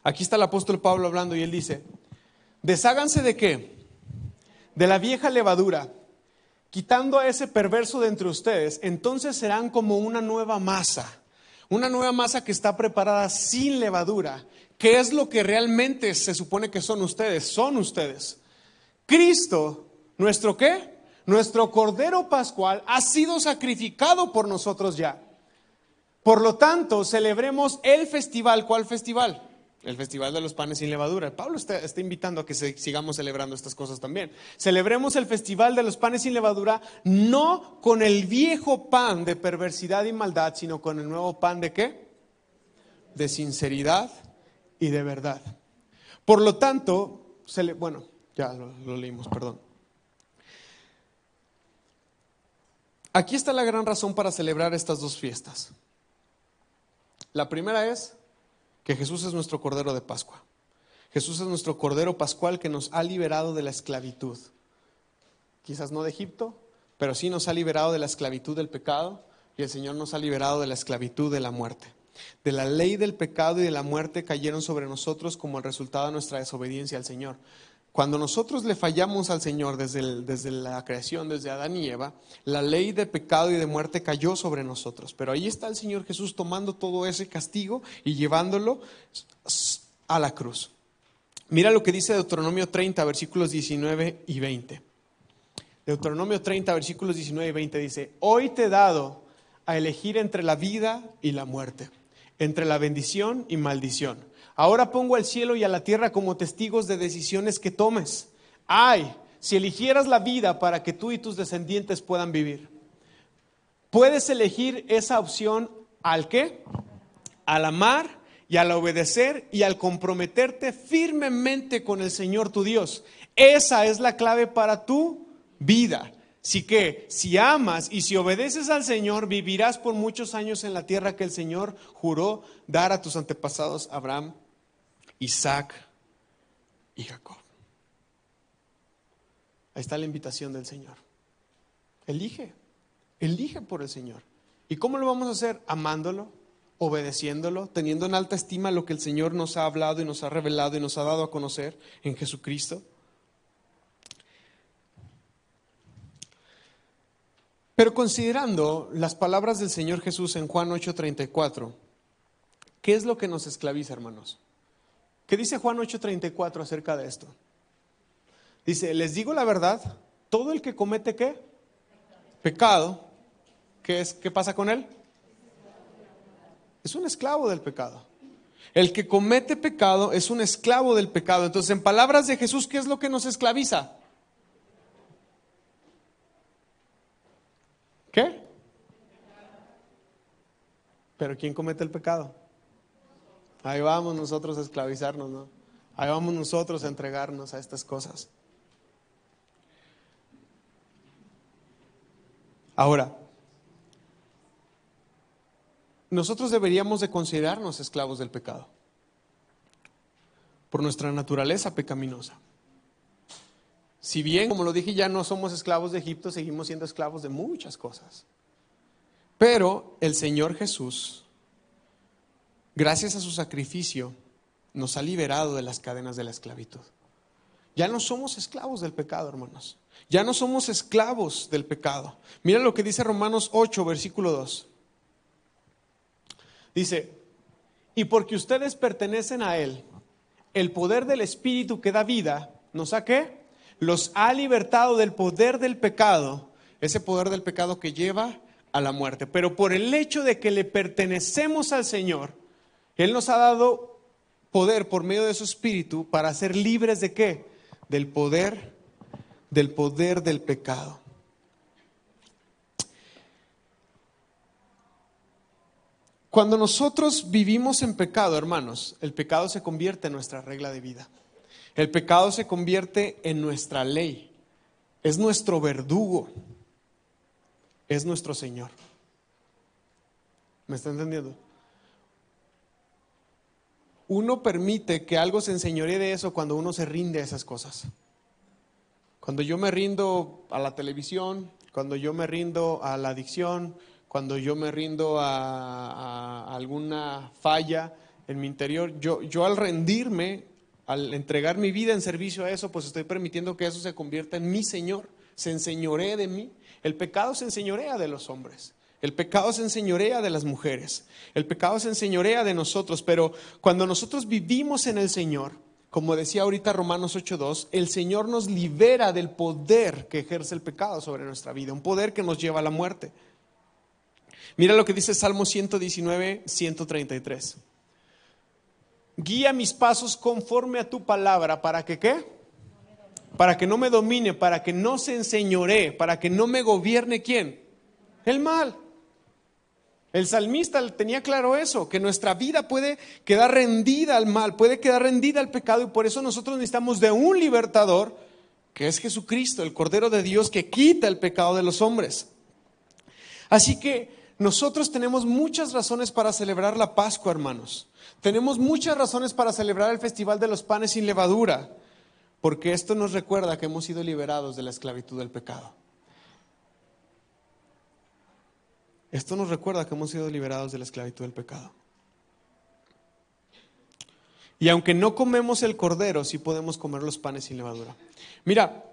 Aquí está el apóstol Pablo hablando y él dice, desháganse ¿de qué? De la vieja levadura, quitando a ese perverso de entre ustedes, entonces serán como una nueva masa que está preparada sin levadura. ¿Qué es lo que realmente se supone que son ustedes? Son ustedes. Cristo, ¿nuestro qué? Nuestro Cordero Pascual ha sido sacrificado por nosotros ya. Por lo tanto, celebremos el festival. ¿Cuál festival? El Festival de los Panes sin Levadura. Pablo está invitando a que sigamos celebrando estas cosas también. Celebremos el Festival de los Panes sin Levadura, no con el viejo pan de perversidad y maldad, sino con el nuevo pan ¿de qué? De sinceridad y de verdad. Por lo tanto, ya lo leímos, perdón. Aquí está la gran razón para celebrar estas dos fiestas. La primera es que Jesús es nuestro Cordero de Pascua. Jesús es nuestro Cordero Pascual que nos ha liberado de la esclavitud. Quizás no de Egipto, pero sí nos ha liberado de la esclavitud del pecado, y el Señor nos ha liberado de la esclavitud de la muerte. De la ley del pecado y de la muerte cayeron sobre nosotros como el resultado de nuestra desobediencia al Señor. Cuando nosotros le fallamos al Señor desde la creación, desde Adán y Eva, la ley de pecado y de muerte cayó sobre nosotros. Pero ahí está el Señor Jesús tomando todo ese castigo y llevándolo a la cruz. Mira lo que dice Deuteronomio 30, versículos 19 y 20. Deuteronomio 30, versículos 19 y 20 dice, hoy te he dado a elegir entre la vida y la muerte, entre la bendición y maldición. Ahora pongo al cielo y a la tierra como testigos de decisiones que tomes. Ay, si eligieras la vida para que tú y tus descendientes puedan vivir. Puedes elegir esa opción ¿al qué? Al amar y al obedecer y al comprometerte firmemente con el Señor tu Dios. Esa es la clave para tu vida. Si amas y si obedeces al Señor, vivirás por muchos años en la tierra que el Señor juró dar a tus antepasados Abraham, Isaac y Jacob. Ahí está la invitación del Señor. Elige por el Señor. ¿Y cómo lo vamos a hacer? Amándolo, obedeciéndolo, teniendo en alta estima lo que el Señor nos ha hablado y nos ha revelado y nos ha dado a conocer en Jesucristo. Pero considerando las palabras del Señor Jesús en Juan 8:34, ¿qué es lo que nos esclaviza, hermanos? ¿Qué dice Juan 8:34 acerca de esto? Dice, les digo la verdad, todo el que comete ¿qué? Pecado, ¿qué pasa con él? Es un esclavo del pecado. El que comete pecado es un esclavo del pecado. Entonces, en palabras de Jesús, ¿qué es lo que nos esclaviza? ¿Qué? Pero ¿quién comete el pecado? Ahí vamos nosotros a esclavizarnos, ¿no? Ahí vamos nosotros a entregarnos a estas cosas. Ahora, nosotros deberíamos de considerarnos esclavos del pecado por nuestra naturaleza pecaminosa. Si bien, como lo dije, ya no somos esclavos de Egipto, seguimos siendo esclavos de muchas cosas. Pero el Señor Jesús, gracias a su sacrificio, nos ha liberado de las cadenas de la esclavitud. Ya no somos esclavos del pecado, hermanos. Ya no somos esclavos del pecado. Mira lo que dice Romanos 8, versículo 2. Dice, y porque ustedes pertenecen a Él, el poder del Espíritu que da vida, ¿nos ha qué? Los ha libertado del poder del pecado, ese poder del pecado que lleva a la muerte. Pero por el hecho de que le pertenecemos al Señor, Él nos ha dado poder por medio de su Espíritu para ser libres ¿de qué? Del poder del pecado. Cuando nosotros vivimos en pecado, hermanos, el pecado se convierte en nuestra regla de vida. El pecado se convierte en nuestra ley. Es nuestro verdugo. Es nuestro Señor. ¿Me está entendiendo? Uno permite que algo se enseñoree de eso cuando uno se rinde a esas cosas. Cuando yo me rindo a la televisión, cuando yo me rindo a la adicción, cuando yo me rindo a alguna falla en mi interior, yo al rendirme, al entregar mi vida en servicio a eso, pues estoy permitiendo que eso se convierta en mi Señor, se enseñoree de mí. El pecado se enseñorea de los hombres, el pecado se enseñorea de las mujeres, el pecado se enseñorea de nosotros, pero cuando nosotros vivimos en el Señor, como decía ahorita Romanos 8:2, el Señor nos libera del poder que ejerce el pecado sobre nuestra vida, un poder que nos lleva a la muerte. Mira lo que dice Salmo 119, 133. Guía mis pasos conforme a tu palabra, ¿para que qué? Para que no me domine, para que no se enseñoree, para que no me gobierne ¿quién? El mal. El salmista tenía claro eso, que nuestra vida puede quedar rendida al mal, puede quedar rendida al pecado, y por eso nosotros necesitamos de un libertador, que es Jesucristo, el Cordero de Dios que quita el pecado de los hombres. Así que nosotros tenemos muchas razones para celebrar la Pascua, hermanos. Tenemos muchas razones para celebrar el Festival de los Panes sin Levadura, porque esto nos recuerda que hemos sido liberados de la esclavitud del pecado. Esto nos recuerda que hemos sido liberados de la esclavitud del pecado. Y aunque no comemos el cordero, sí podemos comer los panes sin levadura. Mira,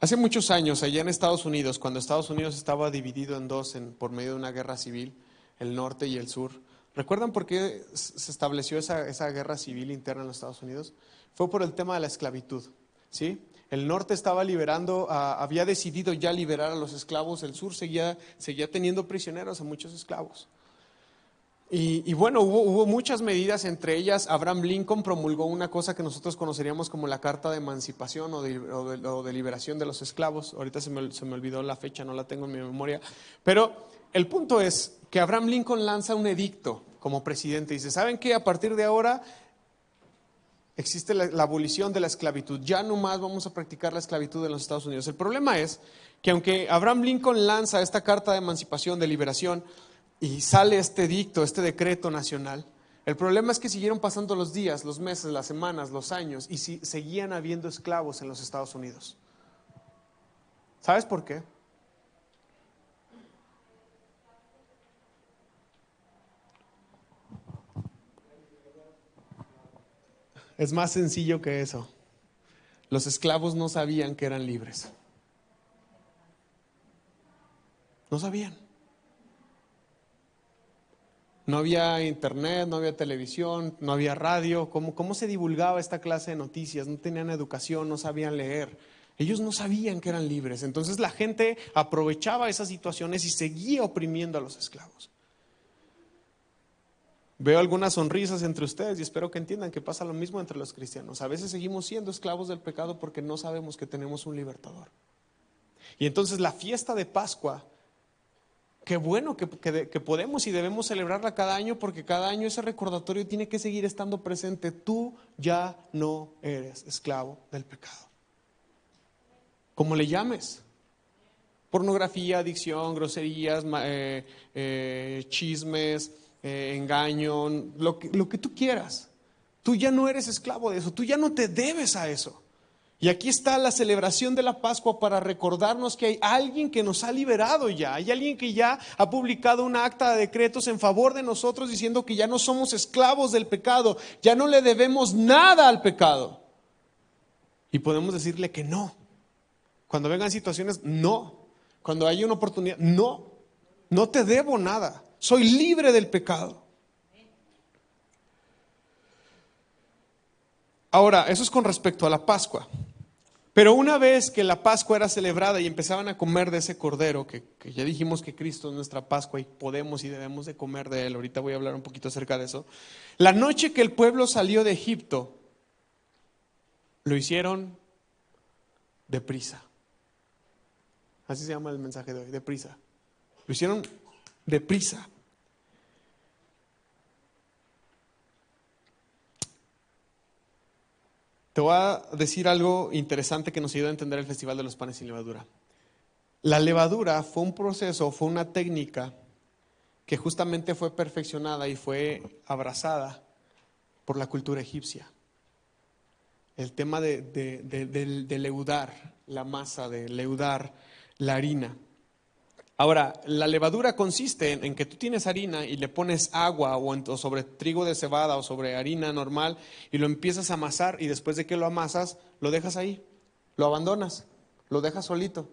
hace muchos años, allá en Estados Unidos, cuando Estados Unidos estaba dividido en dos por medio de una guerra civil, el norte y el sur, ¿recuerdan por qué se estableció esa guerra civil interna en los Estados Unidos? Fue por el tema de la esclavitud, ¿sí? El norte estaba había decidido ya liberar a los esclavos, el sur seguía teniendo prisioneros a muchos esclavos. Y bueno, hubo muchas medidas, entre ellas Abraham Lincoln promulgó una cosa que nosotros conoceríamos como la Carta de Emancipación o de Liberación de los Esclavos. Ahorita se me olvidó la fecha, no la tengo en mi memoria. Pero el punto es que Abraham Lincoln lanza un edicto como presidente y dice, ¿saben qué? A partir de ahora existe la abolición de la esclavitud. Ya no más vamos a practicar la esclavitud en los Estados Unidos. El problema es que aunque Abraham Lincoln lanza esta Carta de Emancipación, de Liberación, y sale este edicto, este decreto nacional, el problema es que siguieron pasando los días, los meses, las semanas, los años, y seguían habiendo esclavos en los Estados Unidos. ¿Sabes por qué? Es más sencillo que eso. Los esclavos no sabían que eran libres. No sabían. No había internet, no había televisión, no había radio. ¿Cómo se divulgaba esta clase de noticias? No tenían educación, no sabían leer. Ellos no sabían que eran libres. Entonces la gente aprovechaba esas situaciones y seguía oprimiendo a los esclavos. Veo algunas sonrisas entre ustedes y espero que entiendan que pasa lo mismo entre los cristianos. A veces seguimos siendo esclavos del pecado porque no sabemos que tenemos un libertador. Y entonces la fiesta de Pascua, qué bueno que podemos y debemos celebrarla cada año, porque cada año ese recordatorio tiene que seguir estando presente. Tú ya no eres esclavo del pecado. Como le llames: pornografía, adicción, groserías, chismes, engaño, lo que tú quieras. Tú ya no eres esclavo de eso, tú ya no te debes a eso. Y aquí está la celebración de la Pascua para recordarnos que hay alguien que nos ha liberado ya. Hay alguien que ya ha publicado una acta de decretos en favor de nosotros diciendo que ya no somos esclavos del pecado, ya no le debemos nada al pecado. Y podemos decirle que no. Cuando vengan situaciones, no. Cuando haya una oportunidad, no. No te debo nada. Soy libre del pecado. Ahora, eso es con respecto a la Pascua. Pero una vez que la Pascua era celebrada y empezaban a comer de ese cordero, que ya dijimos que Cristo es nuestra Pascua y podemos y debemos de comer de él, ahorita voy a hablar un poquito acerca de eso. La noche que el pueblo salió de Egipto, lo hicieron deprisa. Así se llama el mensaje de hoy, deprisa. Lo hicieron deprisa. Te voy a decir algo interesante que nos ayuda a entender el Festival de los Panes sin Levadura. La levadura fue un proceso, fue una técnica que justamente fue perfeccionada y fue abrazada por la cultura egipcia. El tema de leudar la masa, de leudar la harina. Ahora, la levadura consiste en que tú tienes harina y le pones agua o sobre trigo de cebada o sobre harina normal y lo empiezas a amasar, y después de que lo amasas, lo dejas ahí, lo abandonas, lo dejas solito.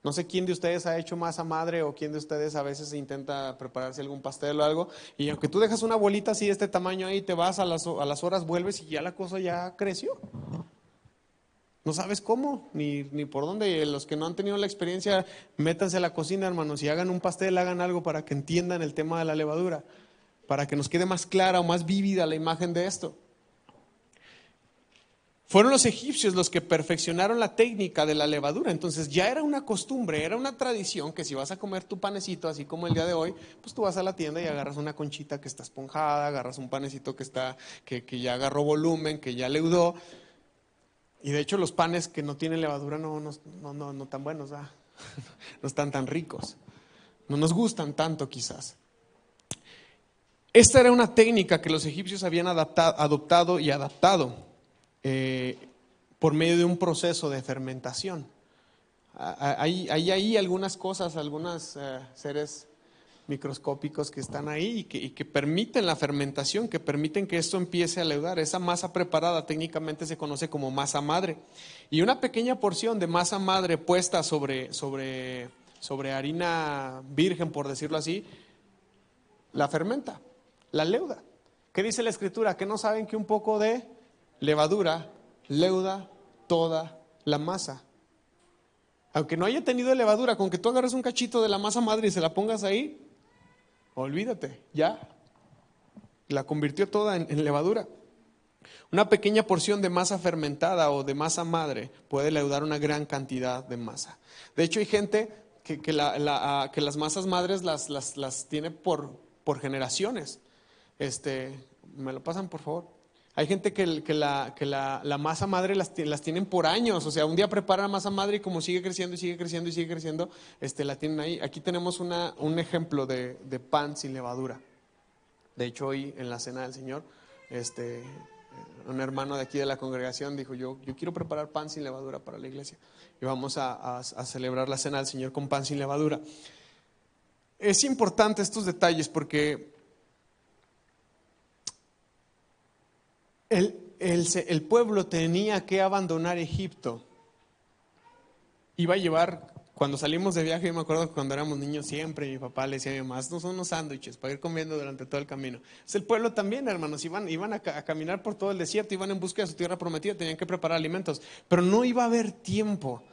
No sé quién de ustedes ha hecho masa madre o quién de ustedes a veces intenta prepararse algún pastel o algo, y aunque tú dejas una bolita así de este tamaño ahí, te vas a las horas, vuelves y ya la cosa ya creció. No sabes cómo, ni por dónde. Los que no han tenido la experiencia, métanse a la cocina, hermanos, y hagan un pastel, hagan algo para que entiendan el tema de la levadura, para que nos quede más clara o más vívida la imagen de esto. Fueron los egipcios los que perfeccionaron la técnica de la levadura. Entonces ya era una costumbre, era una tradición que si vas a comer tu panecito, así como el día de hoy, pues tú vas a la tienda y agarras una conchita que está esponjada, agarras un panecito que ya agarró volumen, que ya leudó. Y de hecho los panes que no tienen levadura no tan buenos, no están tan ricos, no nos gustan tanto quizás. Esta era una técnica que los egipcios habían adoptado por medio de un proceso de fermentación. Hay ahí algunas cosas, algunos seres microscópicos que están ahí y que permiten la fermentación, que permiten que esto empiece a leudar. Esa masa preparada técnicamente se conoce como masa madre. Y una pequeña porción de masa madre puesta sobre harina virgen, por decirlo así, la fermenta, la leuda. ¿Qué dice la Escritura? ¿Que no saben que un poco de levadura leuda toda la masa? Aunque no haya tenido levadura, con que tú agarres un cachito de la masa madre y se la pongas ahí, olvídate, ya la convirtió toda en levadura. Una pequeña porción de masa fermentada o de masa madre puede leudar una gran cantidad de masa. De hecho, hay gente que las masas madres las tiene por generaciones. ¿Me lo pasan, por favor? Hay gente que la masa madre las tienen por años. O sea, un día preparan masa madre y como sigue creciendo y sigue creciendo y sigue creciendo, la tienen ahí. Aquí tenemos un ejemplo de pan sin levadura. De hecho, hoy en la cena del Señor, un hermano de aquí de la congregación dijo: yo quiero preparar pan sin levadura para la iglesia. Y vamos a celebrar la cena del Señor con pan sin levadura. Es importante estos detalles porque el pueblo tenía que abandonar Egipto. Iba a llevar Cuando salimos de viaje, yo me acuerdo que cuando éramos niños siempre mi papá le decía a mi mamá, estos son unos sándwiches para ir comiendo durante todo el camino. Es el pueblo también, hermanos, iban a caminar por todo el desierto, iban en busca de su tierra prometida, tenían que preparar alimentos, pero no iba a haber tiempo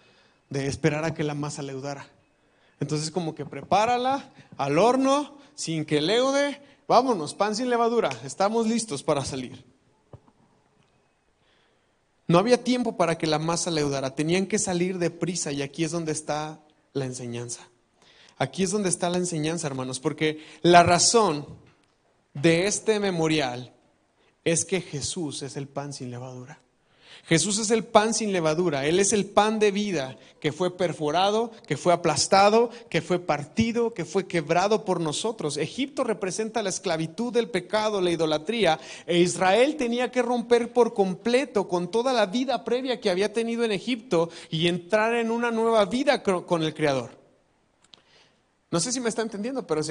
de esperar a que la masa leudara. Entonces como que prepárala al horno, sin que leude, vámonos, pan sin levadura, estamos listos para salir. No había tiempo para que la masa leudara, tenían que salir deprisa y aquí es donde está la enseñanza. Aquí es donde está la enseñanza, hermanos, porque la razón de este memorial es que Jesús es el pan sin levadura. Jesús es el pan sin levadura, Él es el pan de vida que fue perforado, que fue aplastado, que fue partido, que fue quebrado por nosotros. Egipto representa la esclavitud, el pecado, la idolatría, e Israel tenía que romper por completo con toda la vida previa que había tenido en Egipto y entrar en una nueva vida con el Creador. No sé si me está entendiendo, pero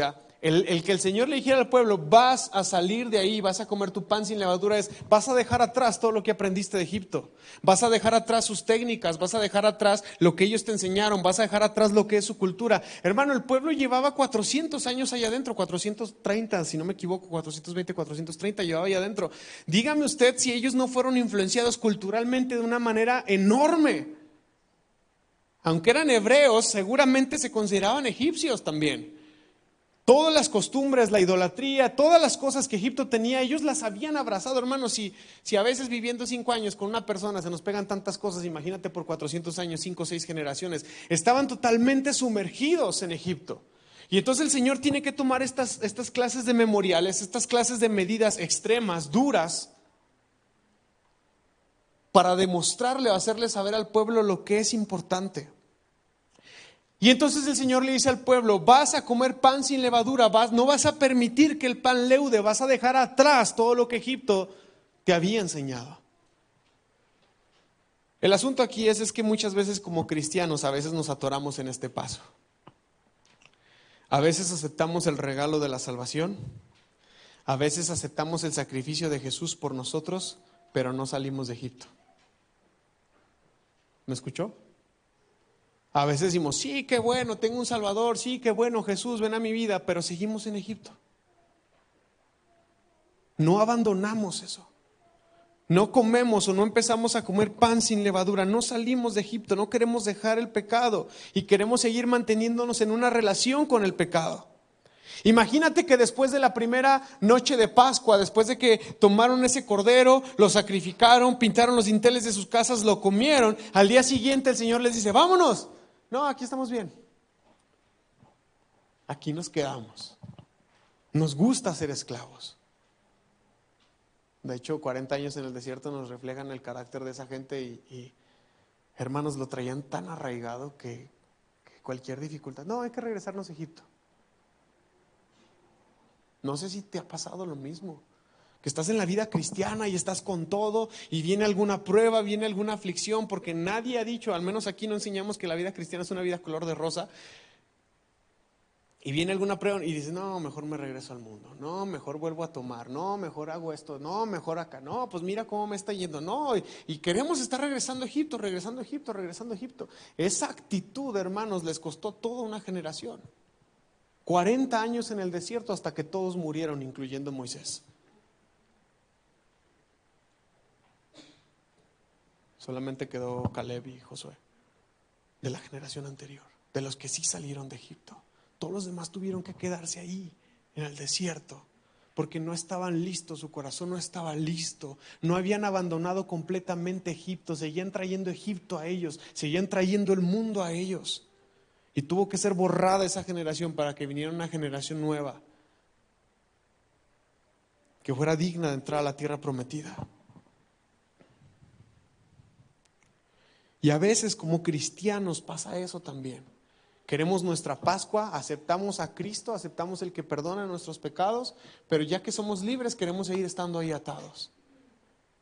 el que el Señor le dijera al pueblo, vas a salir de ahí, vas a comer tu pan sin levadura, vas a dejar atrás todo lo que aprendiste de Egipto, vas a dejar atrás sus técnicas, vas a dejar atrás lo que ellos te enseñaron, vas a dejar atrás lo que es su cultura. Hermano, el pueblo llevaba 400 años allá adentro, 430, si no me equivoco, 420, 430 llevaba allá adentro. Dígame usted si ellos no fueron influenciados culturalmente de una manera enorme. Aunque eran hebreos, seguramente se consideraban egipcios también. Todas las costumbres, la idolatría, todas las cosas que Egipto tenía, ellos las habían abrazado, hermanos. Si a veces viviendo 5 años con una persona se nos pegan tantas cosas, imagínate por 400 años, 5 o 6 generaciones. Estaban totalmente sumergidos en Egipto. Y entonces el Señor tiene que tomar estas clases de memoriales, estas clases de medidas extremas, duras, para demostrarle o hacerle saber al pueblo lo que es importante. Y entonces el Señor le dice al pueblo, vas a comer pan sin levadura, no vas a permitir que el pan leude, vas a dejar atrás todo lo que Egipto te había enseñado. El asunto aquí es que muchas veces como cristianos a veces nos atoramos en este paso. A veces aceptamos el regalo de la salvación, a veces aceptamos el sacrificio de Jesús por nosotros, pero no salimos de Egipto. ¿Me escuchó? A veces decimos, sí, qué bueno, tengo un Salvador, sí, qué bueno, Jesús, ven a mi vida, pero seguimos en Egipto. No abandonamos eso. No comemos o no empezamos a comer pan sin levadura, no salimos de Egipto, no queremos dejar el pecado y queremos seguir manteniéndonos en una relación con el pecado. Imagínate que después de la primera noche de Pascua, después de que tomaron ese cordero, lo sacrificaron, pintaron los dinteles de sus casas, lo comieron, al día siguiente el Señor les dice, vámonos. No, aquí estamos bien. Aquí nos quedamos. Nos gusta ser esclavos. De hecho, 40 años en el desierto nos reflejan el carácter de esa gente y hermanos, lo traían tan arraigado que cualquier dificultad, no, hay que regresarnos a Egipto. No sé si te ha pasado lo mismo, que estás en la vida cristiana y estás con todo y viene alguna prueba, viene alguna aflicción, porque nadie ha dicho, al menos aquí no enseñamos que la vida cristiana es una vida color de rosa. Y viene alguna prueba y dices, no, mejor me regreso al mundo, no, mejor vuelvo a tomar, no, mejor hago esto, no, mejor acá, no, pues mira cómo me está yendo, no, y queremos estar regresando a Egipto, regresando a Egipto, regresando a Egipto. Esa actitud, hermanos, les costó toda una generación. 40 años en el desierto hasta que todos murieron, incluyendo Moisés. Solamente quedó Caleb y Josué, de la generación anterior, de los que sí salieron de Egipto. Todos los demás tuvieron que quedarse ahí, en el desierto, porque no estaban listos, su corazón no estaba listo, no habían abandonado completamente Egipto, seguían trayendo Egipto a ellos, seguían trayendo el mundo a ellos. Y tuvo que ser borrada esa generación para que viniera una generación nueva, que fuera digna de entrar a la tierra prometida. Y a veces como cristianos pasa eso también. Queremos nuestra Pascua, aceptamos a Cristo, aceptamos el que perdona nuestros pecados, pero ya que somos libres queremos seguir estando ahí atados.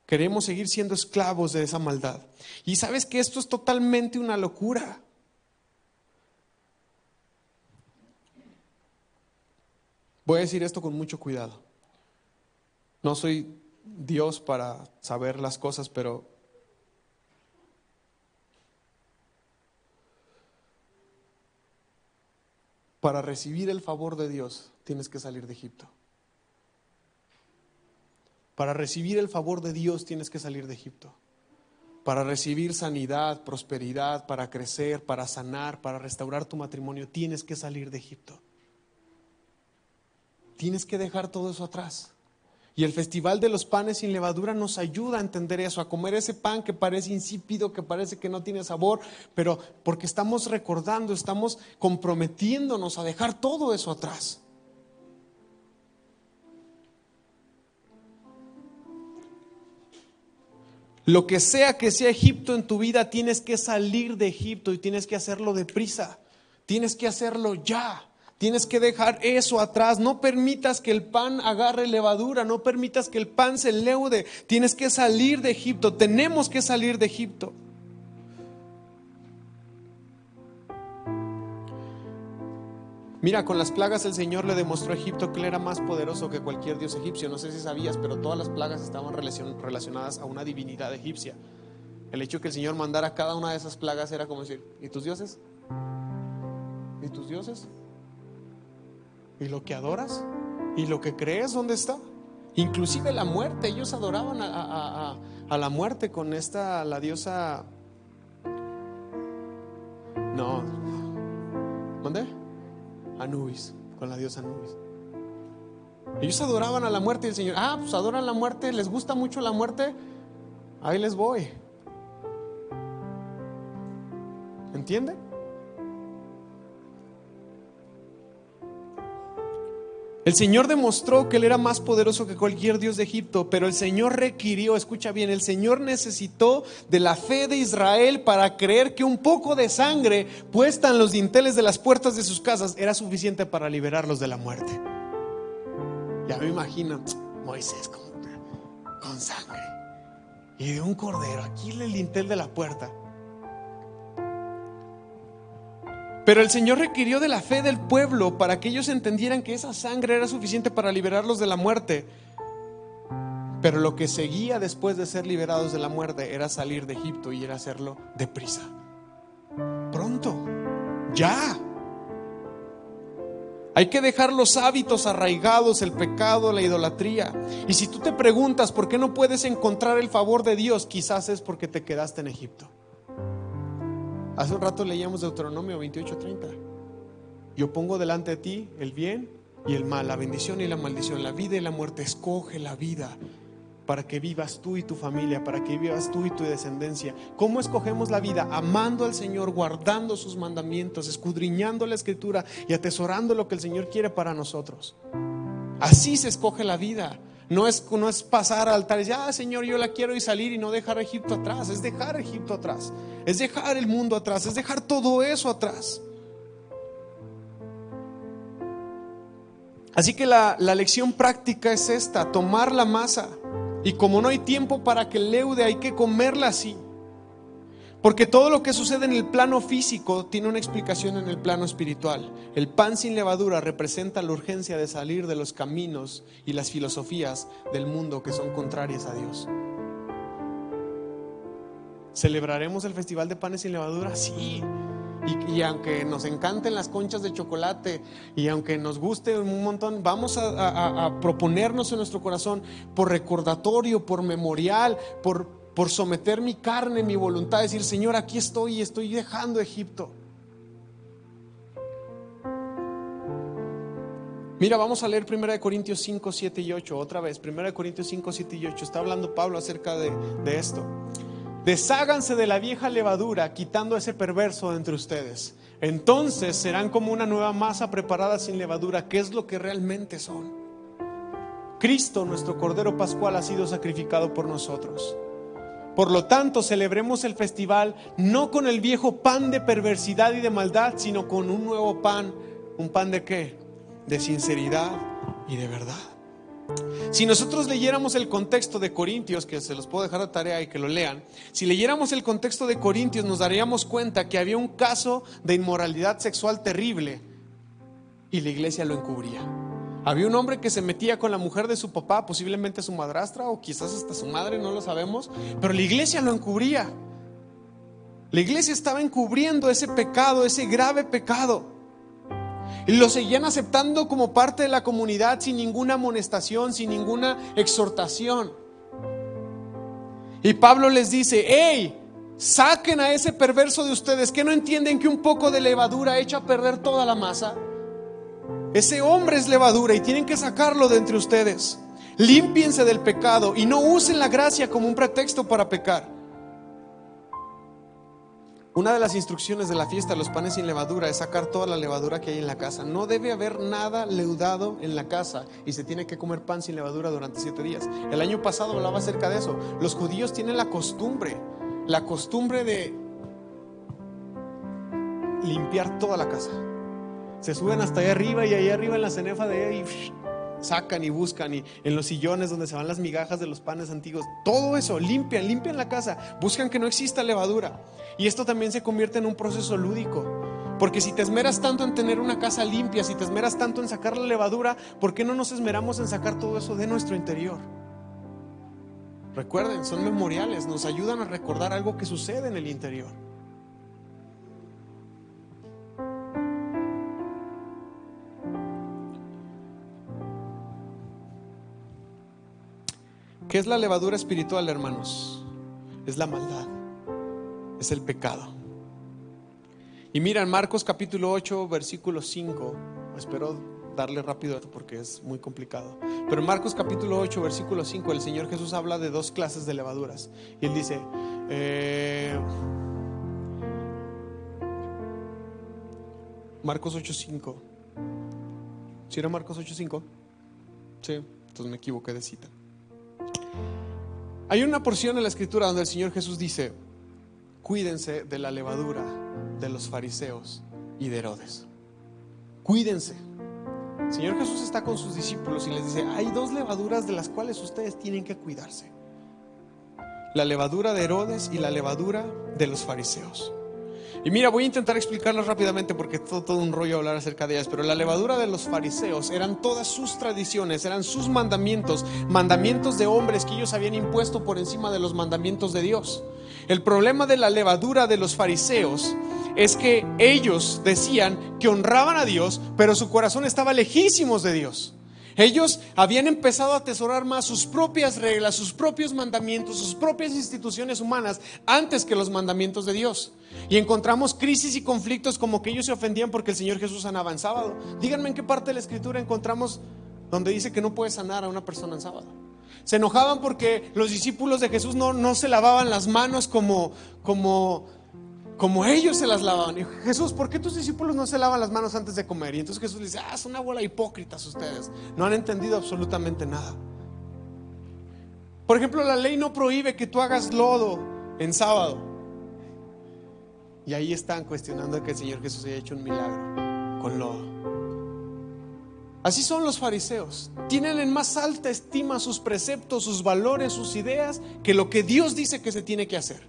Queremos seguir siendo esclavos de esa maldad. Y sabes que esto es totalmente una locura. Voy a decir esto con mucho cuidado. No soy Dios para saber las cosas, pero Para recibir el favor de Dios tienes que salir de Egipto. Para recibir el favor de Dios tienes que salir de Egipto. Para recibir sanidad, prosperidad, para crecer, para sanar, para restaurar tu matrimonio, tienes que salir de Egipto. Tienes que dejar todo eso atrás. Y el Festival de los Panes sin Levadura nos ayuda a entender eso, a comer ese pan que parece insípido, que parece que no tiene sabor, pero porque estamos recordando, estamos comprometiéndonos a dejar todo eso atrás. Lo que sea Egipto en tu vida, tienes que salir de Egipto y tienes que hacerlo deprisa. Tienes que hacerlo ya. Tienes que dejar eso atrás. No permitas que el pan agarre levadura. No permitas que el pan se leude. Tienes que salir de Egipto. Tenemos que salir de Egipto. Mira, con las plagas el Señor le demostró a Egipto que Él era más poderoso que cualquier dios egipcio. No sé si sabías, pero todas las plagas estaban relacionadas a una divinidad egipcia. El hecho que el Señor mandara cada una de esas plagas era como decir: ¿y tus dioses? ¿Y tus dioses? ¿Y lo que adoras? ¿Y lo que crees? ¿Dónde está? Inclusive la muerte. Ellos adoraban a la muerte con la diosa. No. ¿Dónde? Anubis, con la diosa Anubis. Ellos adoraban a la muerte y el Señor: pues adoran la muerte, les gusta mucho la muerte, ahí les voy. ¿Entiende? El Señor demostró que Él era más poderoso que cualquier dios de Egipto, pero el Señor requirió, escucha bien, el Señor necesitó de la fe de Israel para creer que un poco de sangre puesta en los dinteles de las puertas de sus casas era suficiente para liberarlos de la muerte. Ya me imagino Moisés con sangre y de un cordero aquí en el dintel de la puerta. Pero el Señor requirió de la fe del pueblo para que ellos entendieran que esa sangre era suficiente para liberarlos de la muerte. Pero lo que seguía después de ser liberados de la muerte era salir de Egipto, y era hacerlo deprisa. Pronto, ya. Hay que dejar los hábitos arraigados, el pecado, la idolatría. Y si tú te preguntas por qué no puedes encontrar el favor de Dios, quizás es porque te quedaste en Egipto. Hace un rato leíamos Deuteronomio 28:30. Yo pongo delante de ti el bien y el mal, la bendición y la maldición, la vida y la muerte. Escoge la vida para que vivas tú y tu familia, para que vivas tú y tu descendencia. ¿Cómo escogemos la vida? Amando al Señor, guardando sus mandamientos, escudriñando la Escritura y atesorando lo que el Señor quiere para nosotros. Así se escoge la vida. No es pasar al altar y decir: Señor, yo la quiero, y salir y no dejar Egipto atrás. Es dejar Egipto atrás, es dejar el mundo atrás, es dejar todo eso atrás. Así que la lección práctica es esta: tomar la masa, y como no hay tiempo para que leude, hay que comerla así. Porque todo lo que sucede en el plano físico tiene una explicación en el plano espiritual. El pan sin levadura representa la urgencia de salir de los caminos y las filosofías del mundo que son contrarias a Dios. ¿Celebraremos el Festival de Panes sin Levadura? Sí. Y aunque nos encanten las conchas de chocolate, y aunque nos guste un montón, vamos a proponernos en nuestro corazón, por recordatorio, por memorial, por someter mi carne, mi voluntad, decir: Señor, aquí estoy y estoy dejando Egipto. Mira, vamos a leer 1 Corintios 5, 7 y 8 otra vez. 1 Corintios 5, 7 y 8. Está hablando Pablo acerca de esto. Desháganse de la vieja levadura, quitando ese perverso de entre ustedes. Entonces serán como una nueva masa preparada sin levadura, que es lo que realmente son. Cristo, nuestro Cordero Pascual, ha sido sacrificado por nosotros. Por lo tanto, celebremos el festival no con el viejo pan de perversidad y de maldad, sino con un nuevo pan. ¿Un pan de qué? De sinceridad y de verdad. Si nosotros leyéramos el contexto de Corintios, que se los puedo dejar de tarea y que lo lean, si leyéramos el contexto de Corintios, nos daríamos cuenta que había un caso de inmoralidad sexual terrible y la iglesia lo encubría. Había un hombre que se metía con la mujer de su papá, posiblemente su madrastra o quizás hasta su madre, no lo sabemos, pero la iglesia lo encubría. La iglesia estaba encubriendo ese pecado, ese grave pecado. Y lo seguían aceptando como parte de la comunidad sin ninguna amonestación, sin ninguna exhortación. Y Pablo les dice: hey, saquen a ese perverso de ustedes, que no entienden que un poco de levadura echa a perder toda la masa. Ese hombre es levadura y tienen que sacarlo de entre ustedes. Límpiense del pecado y no usen la gracia como un pretexto para pecar. Una de las instrucciones de la fiesta de los panes sin levadura es sacar toda la levadura que hay en la casa. No debe haber nada leudado en la casa y se tiene que comer pan sin levadura durante 7 días. El año pasado hablaba acerca de eso. Los judíos tienen la costumbre de limpiar toda la casa. Se suben hasta allá arriba y allá arriba en la cenefa de ella y sacan y buscan, y en los sillones donde se van las migajas de los panes antiguos, todo eso, limpian la casa, buscan que no exista levadura. Y esto también se convierte en un proceso lúdico, porque si te esmeras tanto en tener una casa limpia, si te esmeras tanto en sacar la levadura, ¿por qué no nos esmeramos en sacar todo eso de nuestro interior? Recuerden, son memoriales, nos ayudan a recordar algo que sucede en el interior. ¿Qué es la levadura espiritual, hermanos? Es la maldad, es el pecado. Y mira, en Marcos capítulo 8, versículo 5, espero darle rápido esto porque es muy complicado, pero en Marcos capítulo 8, versículo 5, el Señor Jesús habla de 2 clases de levaduras. Y Él dice, Marcos 8, 5. ¿Sí era Marcos 8, 5? Sí, entonces me equivoqué de cita. Hay una porción en la escritura donde el Señor Jesús dice: cuídense de la levadura de los fariseos y de Herodes. Cuídense. El Señor Jesús está con sus discípulos y les dice: hay 2 levaduras de las cuales ustedes tienen que cuidarse: la levadura de Herodes y la levadura de los fariseos. Y mira, voy a intentar explicarlas rápidamente porque es todo un rollo hablar acerca de ellas. Pero la levadura de los fariseos eran todas sus tradiciones, eran sus mandamientos de hombres que ellos habían impuesto por encima de los mandamientos de Dios. El problema de la levadura de los fariseos es que ellos decían que honraban a Dios, pero su corazón estaba lejísimos de Dios. Ellos habían empezado a atesorar más sus propias reglas, sus propios mandamientos, sus propias instituciones humanas antes que los mandamientos de Dios. Y encontramos crisis y conflictos como que ellos se ofendían porque el Señor Jesús sanaba en sábado. Díganme en qué parte de la escritura encontramos donde dice que no puede sanar a una persona en sábado. Se enojaban porque los discípulos de Jesús no se lavaban las manos como ellos se las lavaban. Y Jesús, ¿por qué tus discípulos no se lavan las manos antes de comer? Y entonces Jesús les dice: son una bola de hipócritas ustedes, no han entendido absolutamente nada. Por ejemplo, la ley no prohíbe que tú hagas lodo en sábado. Y ahí están cuestionando que el Señor Jesús haya hecho un milagro con lodo. Así son los fariseos. Tienen en más alta estima sus preceptos, sus valores, sus ideas, que lo que Dios dice que se tiene que hacer.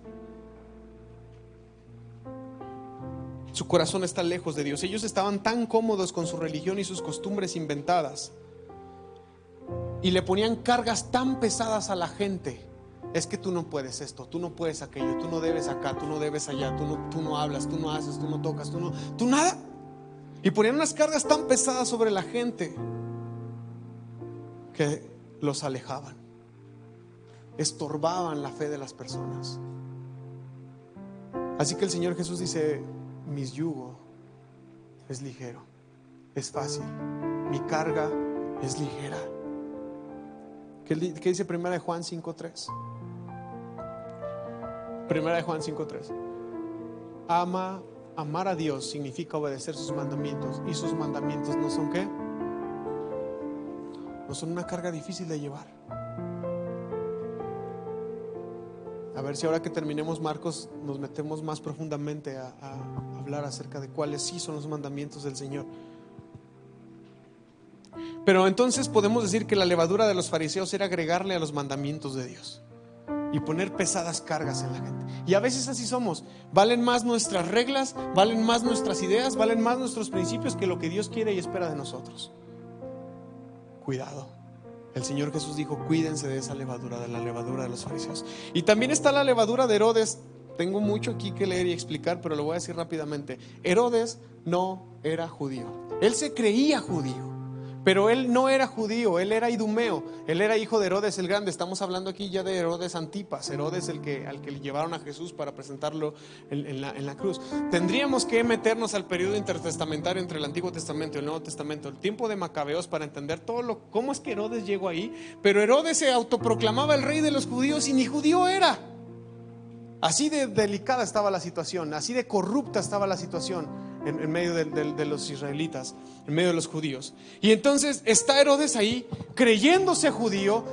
Su corazón está lejos de Dios. Ellos estaban tan cómodos con su religión y sus costumbres inventadas, y le ponían cargas tan pesadas a la gente. Es que tú no puedes esto, tú no puedes aquello, tú no debes acá, tú no debes allá, tú no hablas, tú no haces, tú no tocas, tú nada. Y ponían unas cargas tan pesadas sobre la gente que los alejaban, estorbaban la fe de las personas. Así que el Señor Jesús dice: mi yugo es ligero, es fácil, mi carga es ligera. ¿Qué dice 1 Juan 5:3? 1 Juan 5:3. Amar a Dios significa obedecer sus mandamientos, y sus mandamientos no son ¿qué? No son una carga difícil de llevar. A ver si ahora que terminemos Marcos nos metemos más profundamente a hablar acerca de cuáles sí son los mandamientos del Señor. Pero entonces podemos decir que la levadura de los fariseos era agregarle a los mandamientos de Dios y poner pesadas cargas en la gente. Y a veces así somos. Valen más nuestras reglas, valen más nuestras ideas, valen más nuestros principios que lo que Dios quiere y espera de nosotros. Cuidado. El Señor Jesús dijo: cuídense de esa levadura, de la levadura de los fariseos. Y también está la levadura de Herodes tengo mucho aquí que leer y explicar, pero lo voy a decir rápidamente. Herodes no era judío. Él se creía judío, pero él no era judío, él era idumeo. Él era hijo de Herodes el Grande. Estamos hablando aquí ya de Herodes Antipas, Herodes al que le llevaron a Jesús para presentarlo en la cruz. Tendríamos que meternos al periodo intertestamentario entre el Antiguo Testamento y el Nuevo Testamento, el tiempo de Macabeos, para entender cómo es que Herodes llegó ahí. Pero Herodes se autoproclamaba el rey de los judíos y ni judío era. Así de delicada estaba la situación, así de corrupta estaba la situación en medio de los israelitas, en medio de los judíos. Y entonces está Herodes ahí, creyéndose judío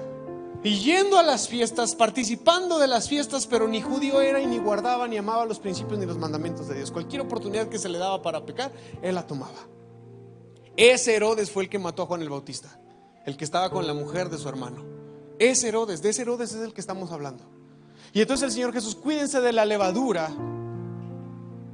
y yendo a las fiestas, participando de las fiestas, pero ni judío era y ni guardaba ni amaba los principios ni los mandamientos de Dios. Cualquier oportunidad que se le daba para pecar, él la tomaba. Ese Herodes fue el que mató a Juan el Bautista, el que estaba con la mujer de su hermano. Ese Herodes, de ese Herodes es el que estamos hablando. Y entonces el Señor Jesús, cuídense de la levadura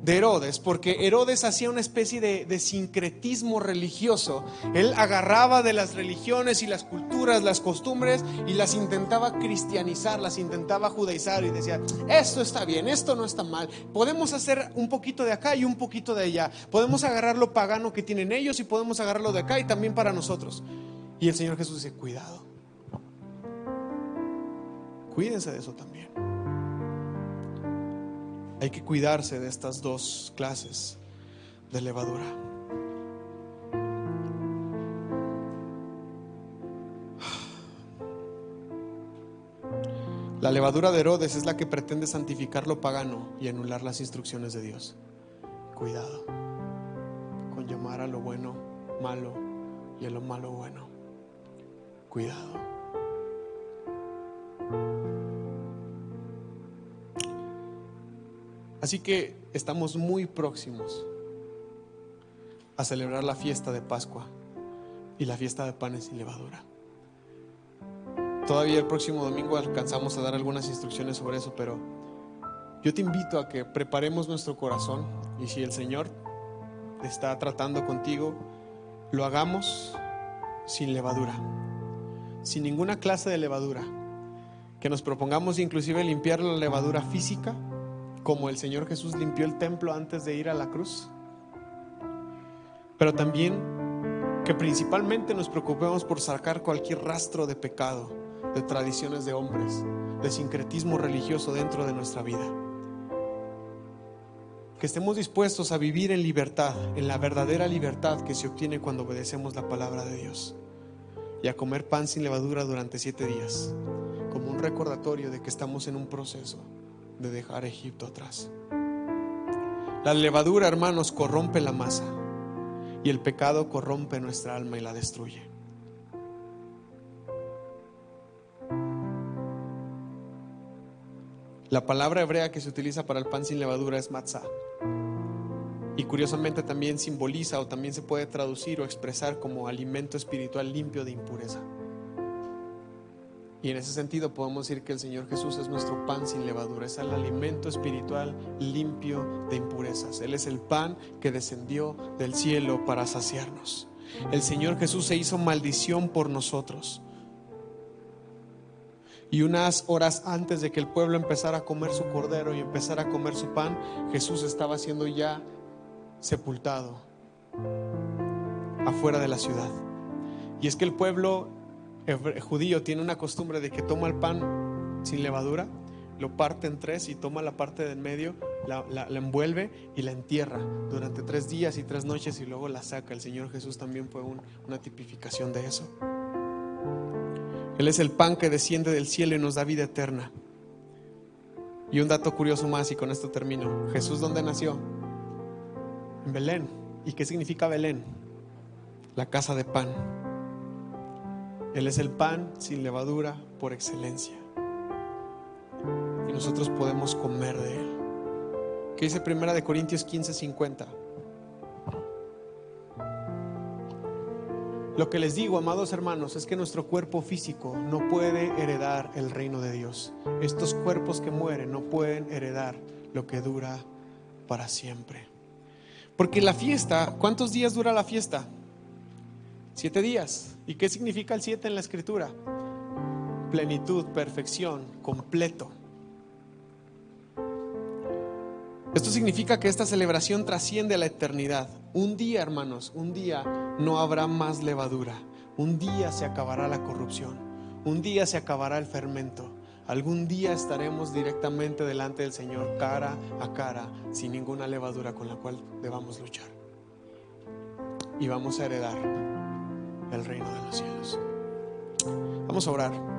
de Herodes, porque Herodes hacía una especie de sincretismo religioso. Él agarraba de las religiones y las culturas, las costumbres, y las intentaba cristianizar, las intentaba judaizar, y decía: esto está bien, esto no está mal, podemos hacer un poquito de acá y un poquito de allá, podemos agarrar lo pagano que tienen ellos y podemos agarrarlo de acá y también para nosotros. Y el Señor Jesús dice: cuidado, cuídense de eso también. Hay que cuidarse de estas dos clases de levadura. La levadura de Herodes es la que pretende santificar lo pagano y anular las instrucciones de Dios. Cuidado con llamar a lo bueno malo y a lo malo bueno. Cuidado. Así que estamos muy próximos a celebrar la fiesta de Pascua y la fiesta de panes sin levadura. Todavía el próximo domingo alcanzamos a dar algunas instrucciones sobre eso, pero yo te invito a que preparemos nuestro corazón, y si el Señor está tratando contigo, lo hagamos sin levadura, sin ninguna clase de levadura. Que nos propongamos inclusive limpiar la levadura física, como el Señor Jesús limpió el templo antes de ir a la cruz. Pero también que principalmente nos preocupemos por sacar cualquier rastro de pecado, de tradiciones de hombres, de sincretismo religioso dentro de nuestra vida. Que estemos dispuestos a vivir en libertad, en la verdadera libertad que se obtiene cuando obedecemos la palabra de Dios, y a comer pan sin levadura durante 7 días, como un recordatorio de que estamos en un proceso de dejar Egipto atrás. La levadura, hermanos, corrompe la masa, y el pecado corrompe nuestra alma y la destruye. La palabra hebrea que se utiliza para el pan sin levadura es matzah, y curiosamente también simboliza, o también se puede traducir o expresar como alimento espiritual limpio de impureza. Y en ese sentido podemos decir que el Señor Jesús es nuestro pan sin levadura, es el alimento espiritual limpio de impurezas. Él es el pan que descendió del cielo para saciarnos. El Señor Jesús se hizo maldición por nosotros. Y unas horas antes de que el pueblo empezara a comer su cordero y empezara a comer su pan, Jesús estaba siendo ya sepultado afuera de la ciudad. Y es que el pueblo judío tiene una costumbre de que toma el pan sin levadura, lo parte en 3 y toma la parte del medio, la envuelve y la entierra durante 3 días y 3 noches y luego la saca. El Señor Jesús también fue una tipificación de eso. Él es el pan que desciende del cielo y nos da vida eterna. Y un dato curioso más, y con esto termino. Jesús, ¿dónde nació? En Belén. ¿Y qué significa Belén? La casa de pan. Él es el pan sin levadura por excelencia, y nosotros podemos comer de él. ¿Qué dice 1 Corintios 15:50? Lo que les digo, amados hermanos, es que nuestro cuerpo físico no puede heredar el reino de Dios. Estos cuerpos que mueren no pueden heredar lo que dura para siempre. Porque la fiesta, ¿cuántos días dura la fiesta? 7 días. ¿Y qué significa el 7 en la escritura? Plenitud, perfección, completo. Esto significa que esta celebración trasciende a la eternidad. Un día, hermanos, un día no habrá más levadura. Un día se acabará la corrupción. Un día se acabará el fermento. Algún día estaremos directamente delante del Señor, cara a cara, sin ninguna levadura con la cual debamos luchar. Y vamos a heredar el reino de los cielos. Vamos a orar.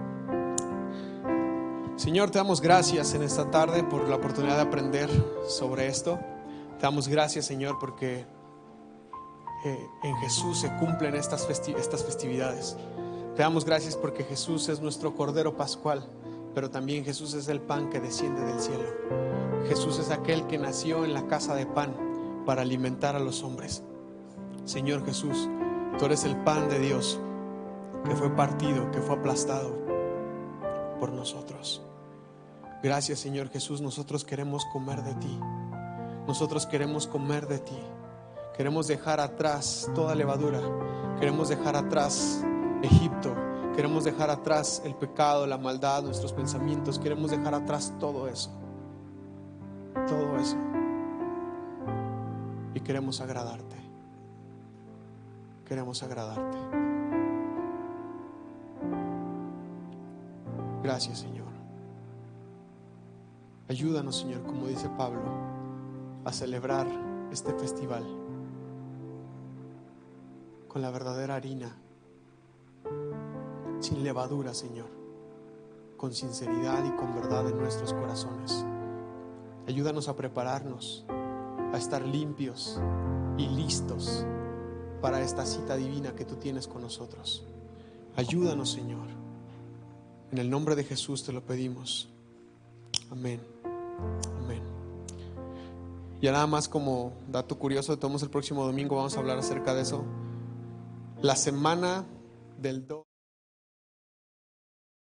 Señor, te damos gracias en esta tarde por la oportunidad de aprender sobre esto. Te damos gracias, Señor, porque en Jesús se cumplen estas festividades. Te damos gracias porque Jesús es nuestro Cordero Pascual, pero también Jesús es el pan que desciende del cielo. Jesús es aquel que nació en la casa de pan para alimentar a los hombres. Señor Jesús, tú eres el pan de Dios que fue partido, que fue aplastado por nosotros. Gracias, Señor Jesús, nosotros queremos comer de ti. Nosotros queremos comer de ti. Queremos dejar atrás toda levadura. Queremos dejar atrás Egipto. Queremos dejar atrás el pecado, la maldad, nuestros pensamientos. Queremos dejar atrás todo eso. Todo eso. Y queremos agradarte. Queremos agradarte. Gracias, Señor. Ayúdanos, Señor, como dice Pablo, a celebrar este festival con la verdadera harina, sin levadura, Señor, con sinceridad y con verdad en nuestros corazones. Ayúdanos a prepararnos, a estar limpios y listos para esta cita divina que tú tienes con nosotros. Ayúdanos, Señor. En el nombre de Jesús te lo pedimos. Amén. Amén. Ya nada más como dato curioso, tomamos el próximo domingo, vamos a hablar acerca de eso. La semana del 2